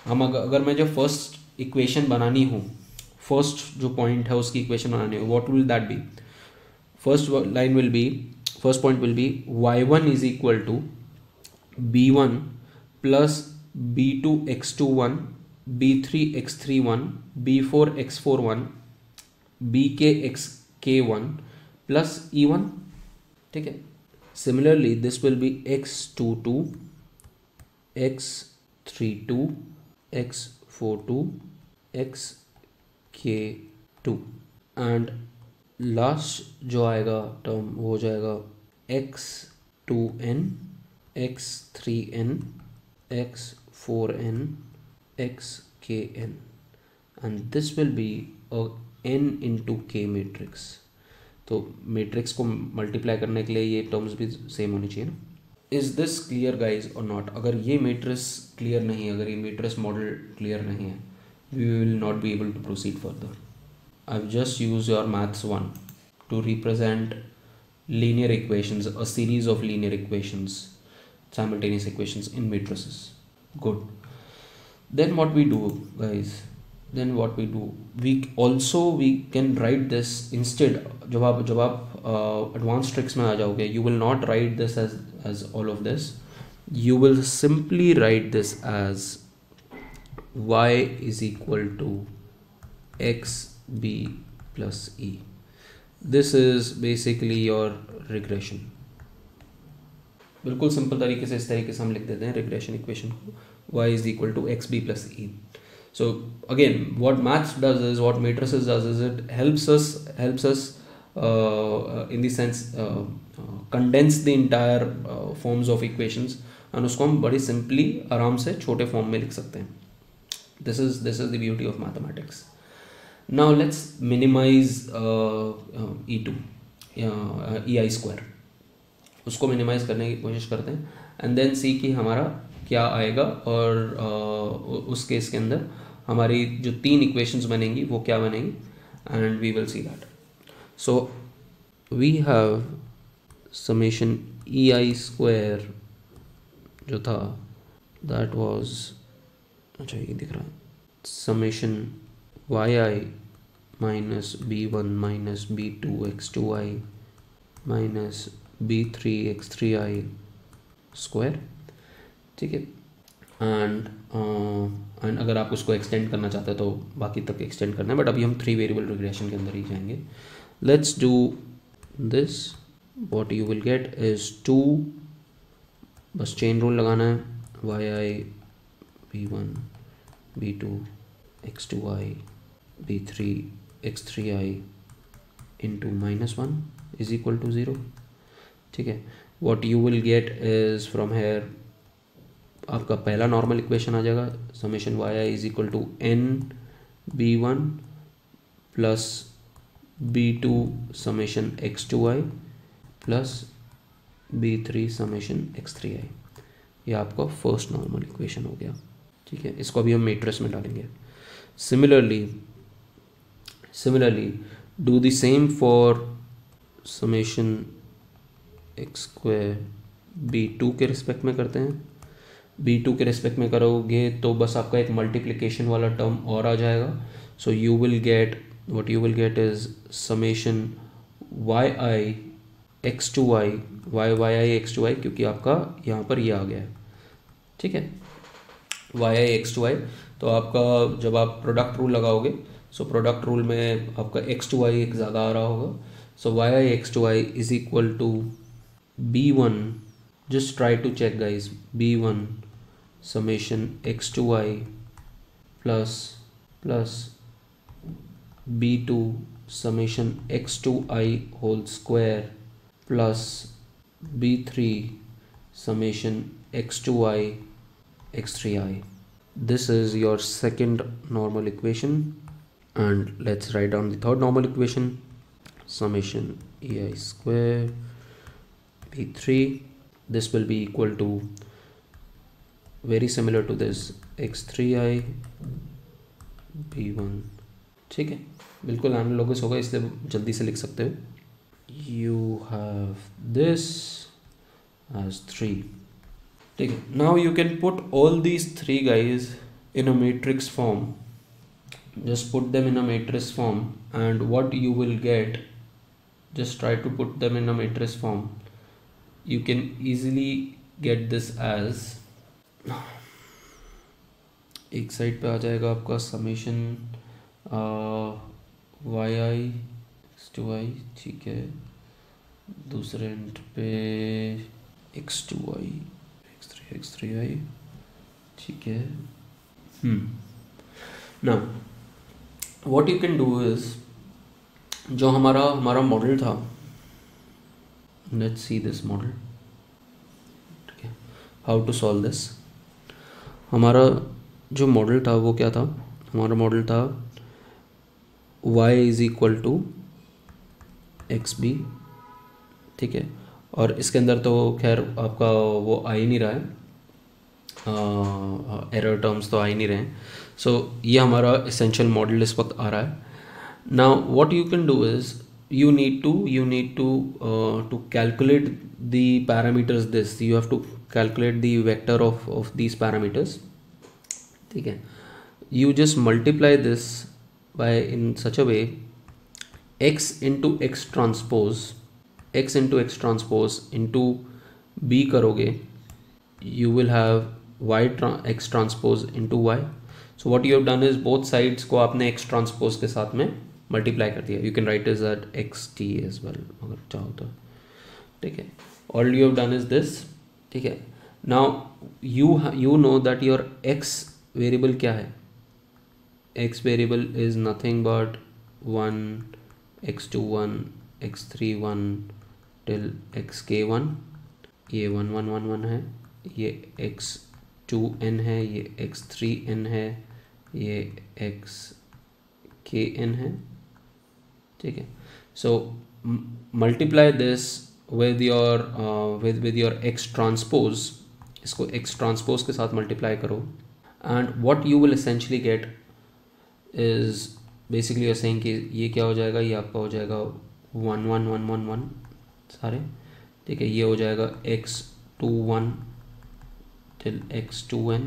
[SPEAKER 1] हम अगर मैं जो फर्स्ट इक्वेशन बनानी हो, फर्स्ट जो पॉइंट है उसकी इक्वेशन बनानी हो, what will that be? First line will be, first point will be y1 is equal to b1 plus b2 x21 b3 x31 b4 x41 bk xk1 plus e1. ठीक है. Similarly this will be x22 x32 x42 xk2 and last जो आएगा term वो हो जाएगा x2n x3n x4n xkn and this will be a n into k matrix. तो matrix को multiply करने के लिए ये टर्म्स भी सेम होनी चाहिए ना. इज दिस क्लियर गाइज और नॉट? अगर ये मैट्रिक्स क्लियर नहीं है, अगर ये मैट्रिक्स मॉडल क्लियर नहीं है, we will not be able to proceed further. I've just used your maths 1 to represent linear equations, a series of linear equations, simultaneous equations in matrices. Good. Then what we do, guys? Then what we do? We can write this instead. जब आप advanced tricks में आ जाओगे, you will not write this as all of this. You will simply write this as y is equal to x b plus e. This is basically your regression. बिल्कुल simple तरीके से इस तरीके से हम लिख देते हैं regression equation को, y is equal to x b plus e. So again, what maths does is, what matrices does is, it helps us in the sense condense the entire forms of equations and उसको हम बड़ी simply आराम से छोटे form में लिख सकते हैं. This is the beauty of mathematics. Now let's minimize e2 ei square. उसको minimize करने की कोशिश करते हैं and then see कि हमारा क्या आएगा और उस केस के अंदर हमारी जो 3 इक्वेशंस बनेंगी वो क्या बनेंगी and we will see that. So we have summation ei square जो था that was, अच्छा ये दिख रहा है, summation yi minus b1 minus b2 x2i minus b3 x3i square. ठीक है. एंड अगर आप उसको एक्सटेंड करना चाहते हैं तो बाकी तक एक्सटेंड करना है, बट अभी हम 3 वेरिएबल रिग्रेशन के अंदर ही जाएंगे. Let's do this. What you will get is 2, बस चेन रूल लगाना है, yi b1 b2 x2i b3 x3i into -1 is equal to 0. ठीक है. what you will get is from here आपका पहला नॉर्मल इक्वेशन आ जाएगा, summation yi is equal to n b1 plus b2 summation x2i plus b3 summation x3i. ये आपका first normal equation हो गया. ठीक है. इसको अभी हम मैट्रिक्स में डालेंगे. Similarly, do the same for summation x square b2 के रिस्पेक्ट में करते हैं. b2 के रिस्पेक्ट में करोगे तो बस आपका एक मल्टीप्लिकेशन वाला टर्म और आ जाएगा. So you will get, what you will get is summation yi x2i yi x2i, क्योंकि आपका यहाँ पर ये आ गया है. ठीक है. yi x2i, तो आपका जब आप प्रोडक्ट रूल लगाओगे, सो प्रोडक्ट रूल में आपका x2i एक ज़्यादा आ रहा होगा. So yi x2i is equal to b1, just try to check guys, b1 summation x2i plus b2 summation x2i whole square plus b3 summation x2i x3i. This is your second normal equation, and let's write down the third normal equation, summation ei square b3. This will be equal to, very similar to this, x3i b1. ठीक है. बिल्कुल analogous होगा, इसलिए जल्दी से लिख सकते हो. You have this as 3. ठीक है. Now you can put all these 3 guys in a matrix form just put them in a matrix form, and what you will get, just try to put them in a matrix form. You can easily get this as, एक side पे आ जाएगा आपका summation y i x two i, ठीक है, दूसरे end पे x two i x three i, ठीक है. Now what you can do is, जो हमारा मॉडल था, लेट्स सी दिस मॉडल, ठीक है, हाउ टू सॉल्व दिस. हमारा जो मॉडल था वो क्या था, हमारा मॉडल था y is equal to X B, ठीक है, और इसके अंदर तो खैर आपका वो आ ही नहीं रहा है, एरर टर्म्स तो आ ही नहीं रहे हैं. सो ये हमारा एसेंशियल मॉडल इस वक्त आ रहा है. Now what you can do is, you need to calculate the parameters. This you have to calculate the vector of these parameters, ठीक है. You just multiply this by in such a way, x into x transpose into b करोगे, you will have x transpose into y. So what you have done is both sides को आपने x transpose के साथ में multiply कर दिया. You can write is that X T as well अगर चाहो तो, ठीक है. All you have done is this, ठीक है. Now you know that your X variable क्या है. X variable is nothing but 1 x2 1 x3 1 till xk1. ये 1 1 1 1 है, ये x2n है, ये x3n है, ये xkn है, ठीक है. So multiply this with your X transpose, इसको एक्स ट्रांसपोज के साथ मल्टीप्लाई करो, and what you will essentially get is basically you are saying कि ये क्या हो जाएगा, ये आपका हो जाएगा 1 1 1 1 1 सारे, ठीक है. ये हो जाएगा x21 टिल x2n.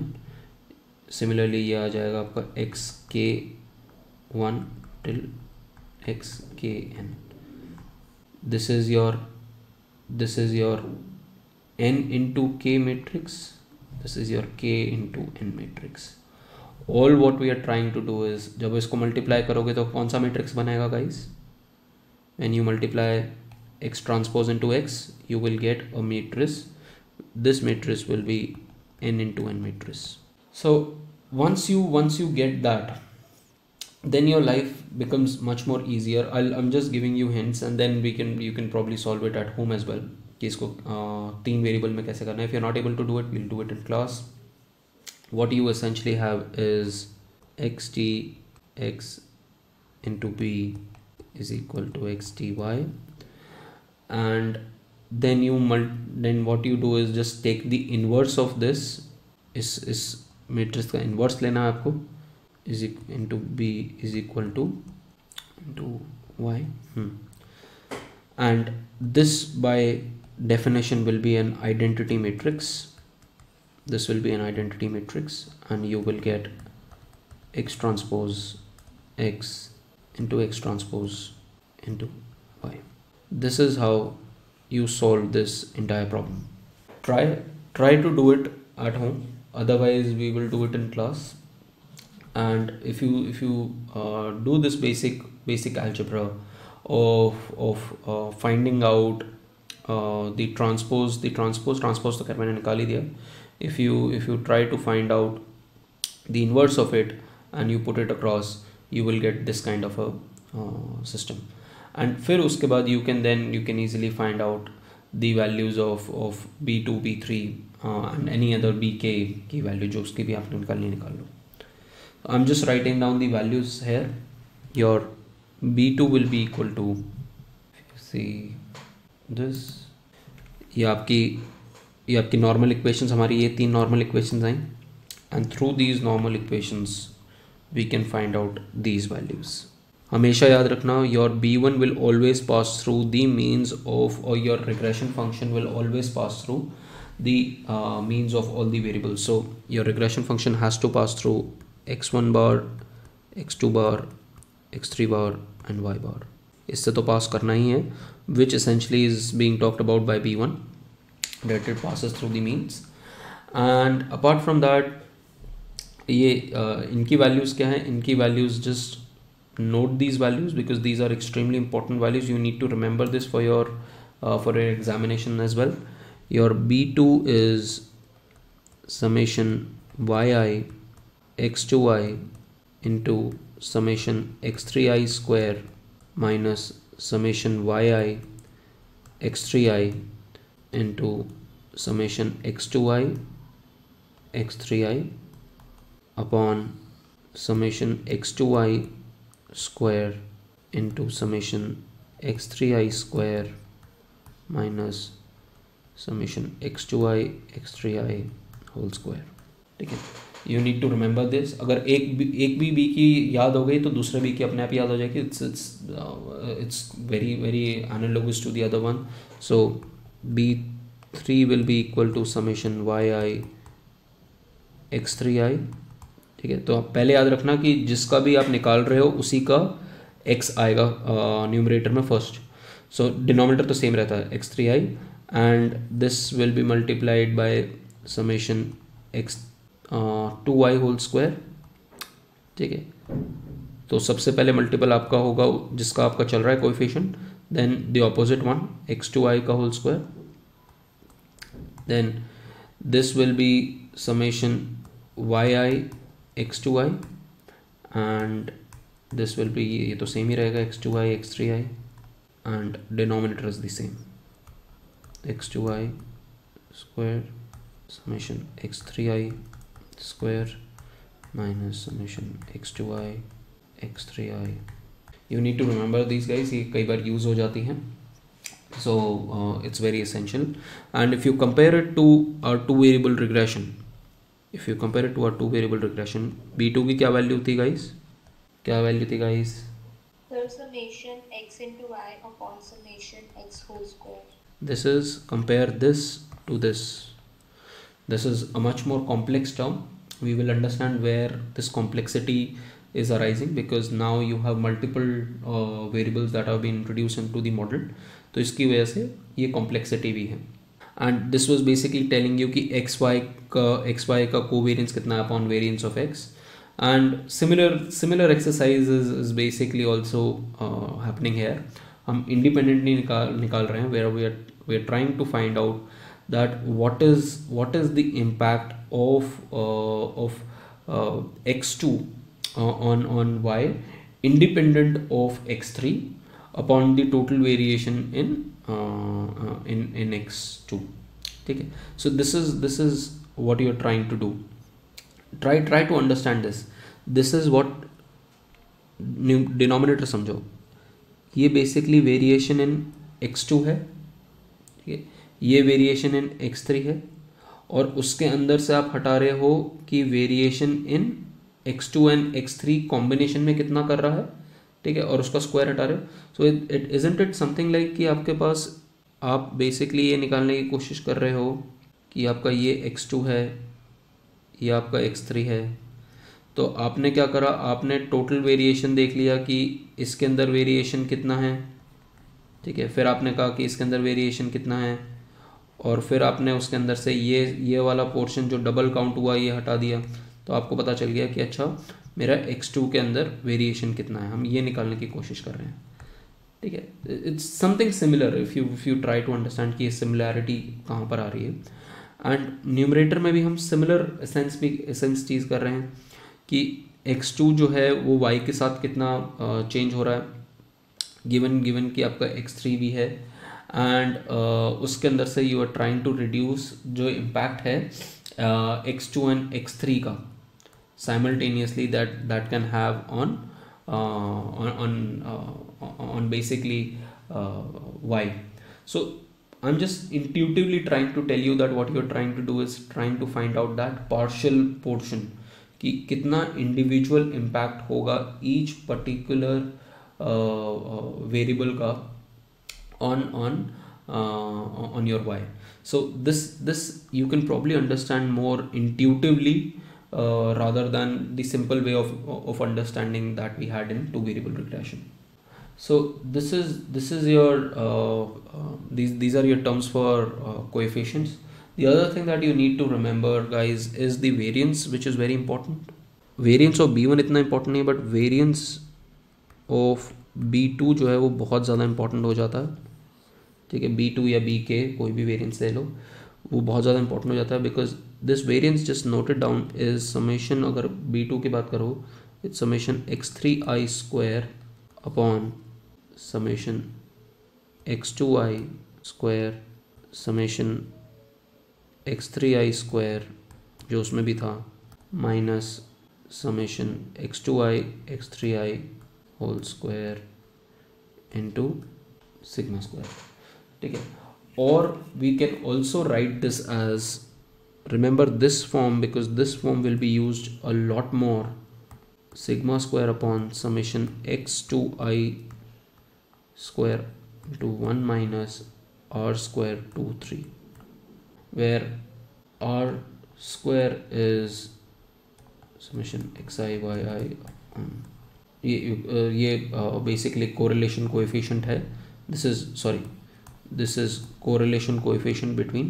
[SPEAKER 1] सिमिलरली ये आ जाएगा आपका xk1 till xkn. This is your n into k matrix, this is your k into n matrix. All what we are trying to do is, जब इसको मल्टीप्लाई करोगे तो कौन सा मैट्रिक्स बनेगा guys. when you multiply x transpose into x, you will get a matrix. This matrix will be n into n matrix. So once you get that, then your life becomes much more easier. I'm just giving you hints, and then you can probably solve it at home as well, कि इसको 3 variable में कैसे करना है. If you're not able to do it, we'll do it in class. What you essentially have is xt x into b is equal to xty, and then what you do is just take the inverse of this. इस matrix का inverse लेना है आपको, is into b is equal to into y, and this by definition will be an identity matrix. This will be an identity matrix, and you will get x transpose x into x transpose into y. This is how you solve this entire problem. Try to do it at home, otherwise we will do it in class. And if you do this basic algebra of finding out the transpose तो खैर मैंने निकाल ही दिया. If you try to find out the inverse of it and you put it across, you will get this kind of a system. And फिर उसके बाद you can easily find out the values of b2 b3 and any other bk की value जो उसकी भी आपने निकाल लो. I'm just writing down the values here. Your b2 will be equal to, if you see this, ये आपकी normal equations, हमारी ये 3 नॉर्मल इक्वेशंस आई, and through these normal equations we can find out these values. हमेशा याद रखना, your b1 will always pass through the means of, or your regression function will always pass through the means of all the variables. So your regression function has to pass through x1 bar, x2 bar, x3 bar and y bar. इससे तो pass करना ही है, which essentially is being talked about by B1 that it passes through the means। and apart from that ये इनकी values क्या हैं, इनकी values just note these values because these are extremely important values. You need to remember this for your examination as well. Your B2 is summation yi x2i into summation x3i square minus summation yi x3i into summation x2i x3i upon summation x2i square into summation x3i square minus summation x2i x3i whole square। ठीक है, you need to remember this. अगर एक भी B की याद हो गई तो दूसरे बी की अपने आप याद हो जाएगी। It's very very analogous to the other one. So B3 will be equal to summation yi x3i। ठीक है, तो आप पहले याद रखना कि जिसका भी आप निकाल रहे हो उसी का x आएगा न्यूमरेटर में फर्स्ट। सो डिनोमिनेटर तो सेम रहता है x3i and this will be multiplied by summation x2i whole square. ठीक है, तो सबसे पहले मल्टीपल आपका होगा जिसका आपका चल रहा है coefficient, then the opposite one x2i का whole square, then this will be summation yi x2i and this will be, ये तो सेम ही रहेगा x2i x3i and denominator is the same x2i square summation x3i square minus summation x2i x3i। you need to remember these guys, ये कई बार use हो जाती हैं। So it's very essential। and if you compare it to our two variable regression, B2 की क्या value थी guys, क्या value थी guys?
[SPEAKER 2] Summation x into y upon summation x whole square।
[SPEAKER 1] This is, compare this to this. This is a much more complex term. We will understand where this complexity is arising because now you have multiple variables that have been introduced into the model, तो इसकी वजह से ये complexity भी है। And this was basically telling you कि X Y का covariance कितना है upon variance of X. And similar exercise is basically also happening here. हम इंडिपेंडेंटली निकाल रहे हैं where we are trying to find out that what is the impact of x2 on y independent of x3 upon the total variation in x2। ठीक है, so this is what you are trying to do। try to understand this is what denominator समझो, ये basically variation in x2 है, ठीक है, ये variation in x3 है और उसके अंदर से आप हटा रहे हो कि variation in x2 and x3 combination में कितना कर रहा है, ठीक है, और उसका स्क्वायर हटा रहे हो। So it isn't it something like कि आपके पास आप बेसिकली ये निकालने की कोशिश कर रहे हो कि आपका ये x2 है, ये आपका x3 है, तो आपने क्या करा, आपने टोटल वेरिएशन देख लिया कि इसके अंदर वेरिएशन कितना है, ठीक है, फिर आपने कहा कि इसके अंदर वेरिएशन कितना है और फिर आपने उसके अंदर से ये वाला पोर्शन जो डबल काउंट हुआ ये हटा दिया, तो आपको पता चल गया कि अच्छा मेरा x2 के अंदर वेरिएशन कितना है। हम ये निकालने की कोशिश कर रहे हैं, ठीक है। It's something similar if you try to understand कि ये सिमिलैरिटी कहाँ पर आ रही है। एंड न्यूमरेटर में भी हम सिमिलर एसेंस चीज़ कर रहे हैं कि x2 जो है वो y के साथ कितना चेंज हो रहा है, गिवन कि आपका x3 भी है एंड उसके अंदर से you are trying to reduce जो इम्पैक्ट है x2 एंड x3 का simultaneously that can have on basically y। So I'm just intuitively trying to tell you that what you're trying to do is trying to find out that partial portion कि कितना individual impact होगा each particular variable का on your y। So this you can probably understand more intuitively rather than the simple way of understanding that we had in two variable regression. So this is your these are your terms for coefficients. The other thing that you need to remember, guys, is the variance, which is very important. Variance of b1 इतना important नहीं है, but variance of b2 जो है वो बहुत ज़्यादा important हो जाता है. ठीक है, b2 या bk कोई भी वेरिएंस ले लो, वो बहुत ज़्यादा इंपॉर्टेंट हो जाता है, because this variance just noted down is summation. अगर b2 की बात करो, it's summation x3i square upon summation x2i square summation x3i square जो उसमें भी था, minus summation x2i x3i whole square into sigma square. ठीक है, और we can also write this as, remember this form because this form will be used a lot more, sigma square upon summation x2i square into 1 minus r square 2 3, where r square is summation xi yi. ये basically correlation coefficient है. this is correlation coefficient between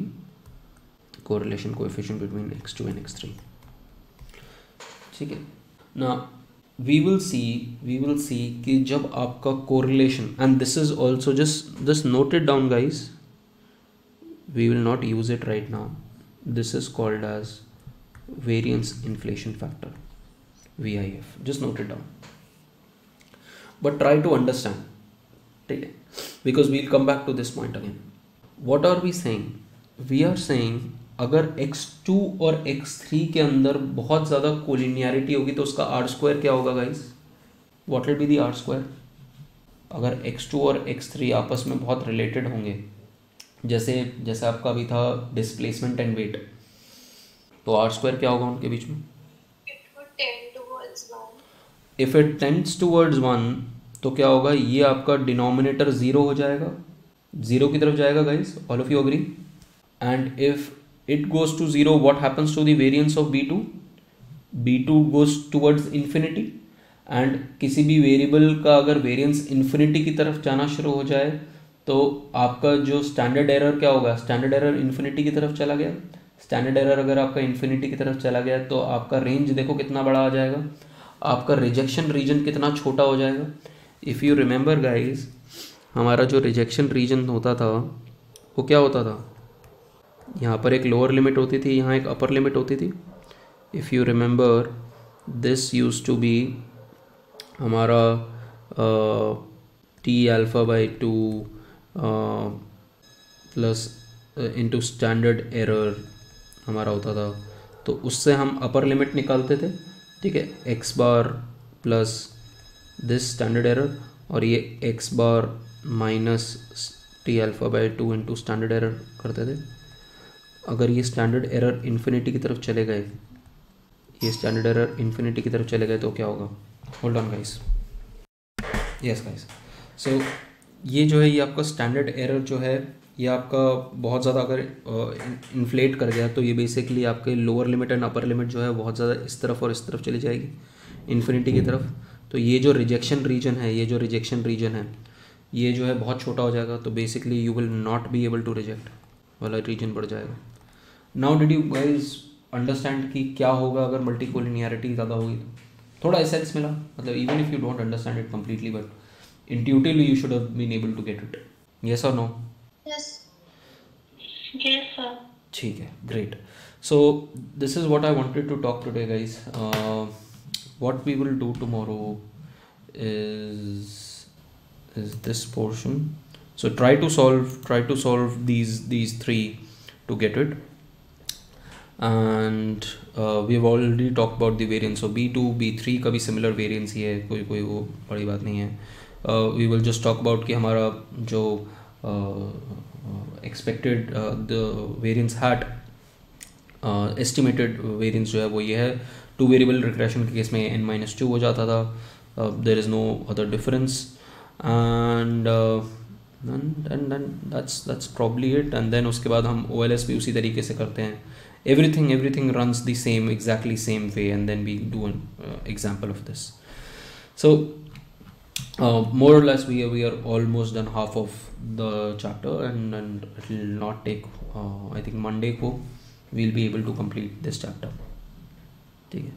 [SPEAKER 1] x2 and x3. ठीक है, now we will see कि जब आपका correlation, and this is also just note it down, guys, we will not use it right now. This is called as variance inflation factor, VIF. just note it down, but try to understand. ठीक है, because we'll come back to this point again. What are we saying? We are saying अगर x2 और x3 के अंदर बहुत ज़्यादा collinearity होगी तो उसका r स्क्वायर क्या होगा, guys? What will be the r square? अगर x2 और x3 आपस में बहुत रिलेटेड होंगे, जैसे आपका अभी था डिस्प्लेसमेंट एंड वेट, तो r स्क्वायर क्या होगा उनके बीच में? If it tends towards 1, तो क्या होगा, ये आपका डिनोमिनेटर जीरो हो जाएगा, जीरो की तरफ जाएगा, guys. All of you agree? And if it goes to zero, what happens to the variance of b2 goes towards infinity. And किसी भी वेरिएबल का अगर वेरिएंस इन्फिनिटी की तरफ जाना शुरू हो जाए तो आपका जो स्टैंडर्ड एरर क्या होगा, स्टैंडर्ड एरर इन्फिनिटी की तरफ चला गया. स्टैंडर्ड एरर अगर आपका इन्फिनिटी की तरफ चला गया तो आपका रेंज देखो कितना बड़ा आ जाएगा, आपका रिजेक्शन रीजन कितना छोटा हो जाएगा. इफ़ यू रिमेंबर गाइज, हमारा जो रिजेक्शन रीजन होता था वो क्या होता था, यहाँ पर एक लोअर लिमिट होती थी, यहाँ एक अपर लिमिट होती थी. If you remember, this used to be हमारा t(α/2) plus into standard error हमारा होता था, तो उससे हम अपर लिमिट निकालते थे. ठीक है, x bar plus this standard error, और ये x bar minus t(α/2) into standard error करते थे. अगर ये स्टैंडर्ड एरर इन्फिनिटी की तरफ चले गए, तो क्या होगा? Hold on guys, yes guys. So ये जो है, ये आपका स्टैंडर्ड एरर जो है, ये आपका बहुत ज़्यादा अगर इन्फ्लेट कर गया तो ये बेसिकली आपके lower limit and upper limit जो है बहुत ज़्यादा इस तरफ और इस तरफ चली जाएगी, इन्फिनिटी की तरफ. तो ये जो रिजेक्शन रीजन है, ये जो है बहुत छोटा हो जाएगा, तो basically you will not be able to reject वाला रीजन बढ़ जाएगा. Now did you guys understand कि क्या होगा अगर मल्टी कोलिनियरिटी ज़्यादा होगी? तो थोड़ा एसेंस मिला, मतलब even if you don't understand it completely, but intuitively you should have been able to get it. Yes और नो?
[SPEAKER 2] Yes. Yes, sir.
[SPEAKER 1] ठीक है, great. So this is what I wanted to talk today, guys. What we will do tomorrow is this portion. So try to solve these three to get it. And we've already talked about the variance. So B2, B3 का भी similar variance ही है, कोई वो बड़ी बात नहीं है. We will just talk about कि हमारा जो expected the variance hat estimated variance जो है वो ये है. टू वेरिएबल रिग्रेशन के केस में n-2 हो जाता था, there is no other difference, and that's probably it. and then उसके बाद हम OLS भी उसी तरीके से करते हैं. everything runs the same exactly same way, and then we do an example of this. So more or less we are almost done half of the chapter, and it will not take I think Monday को we'll be able to complete this chapter. ठीक है.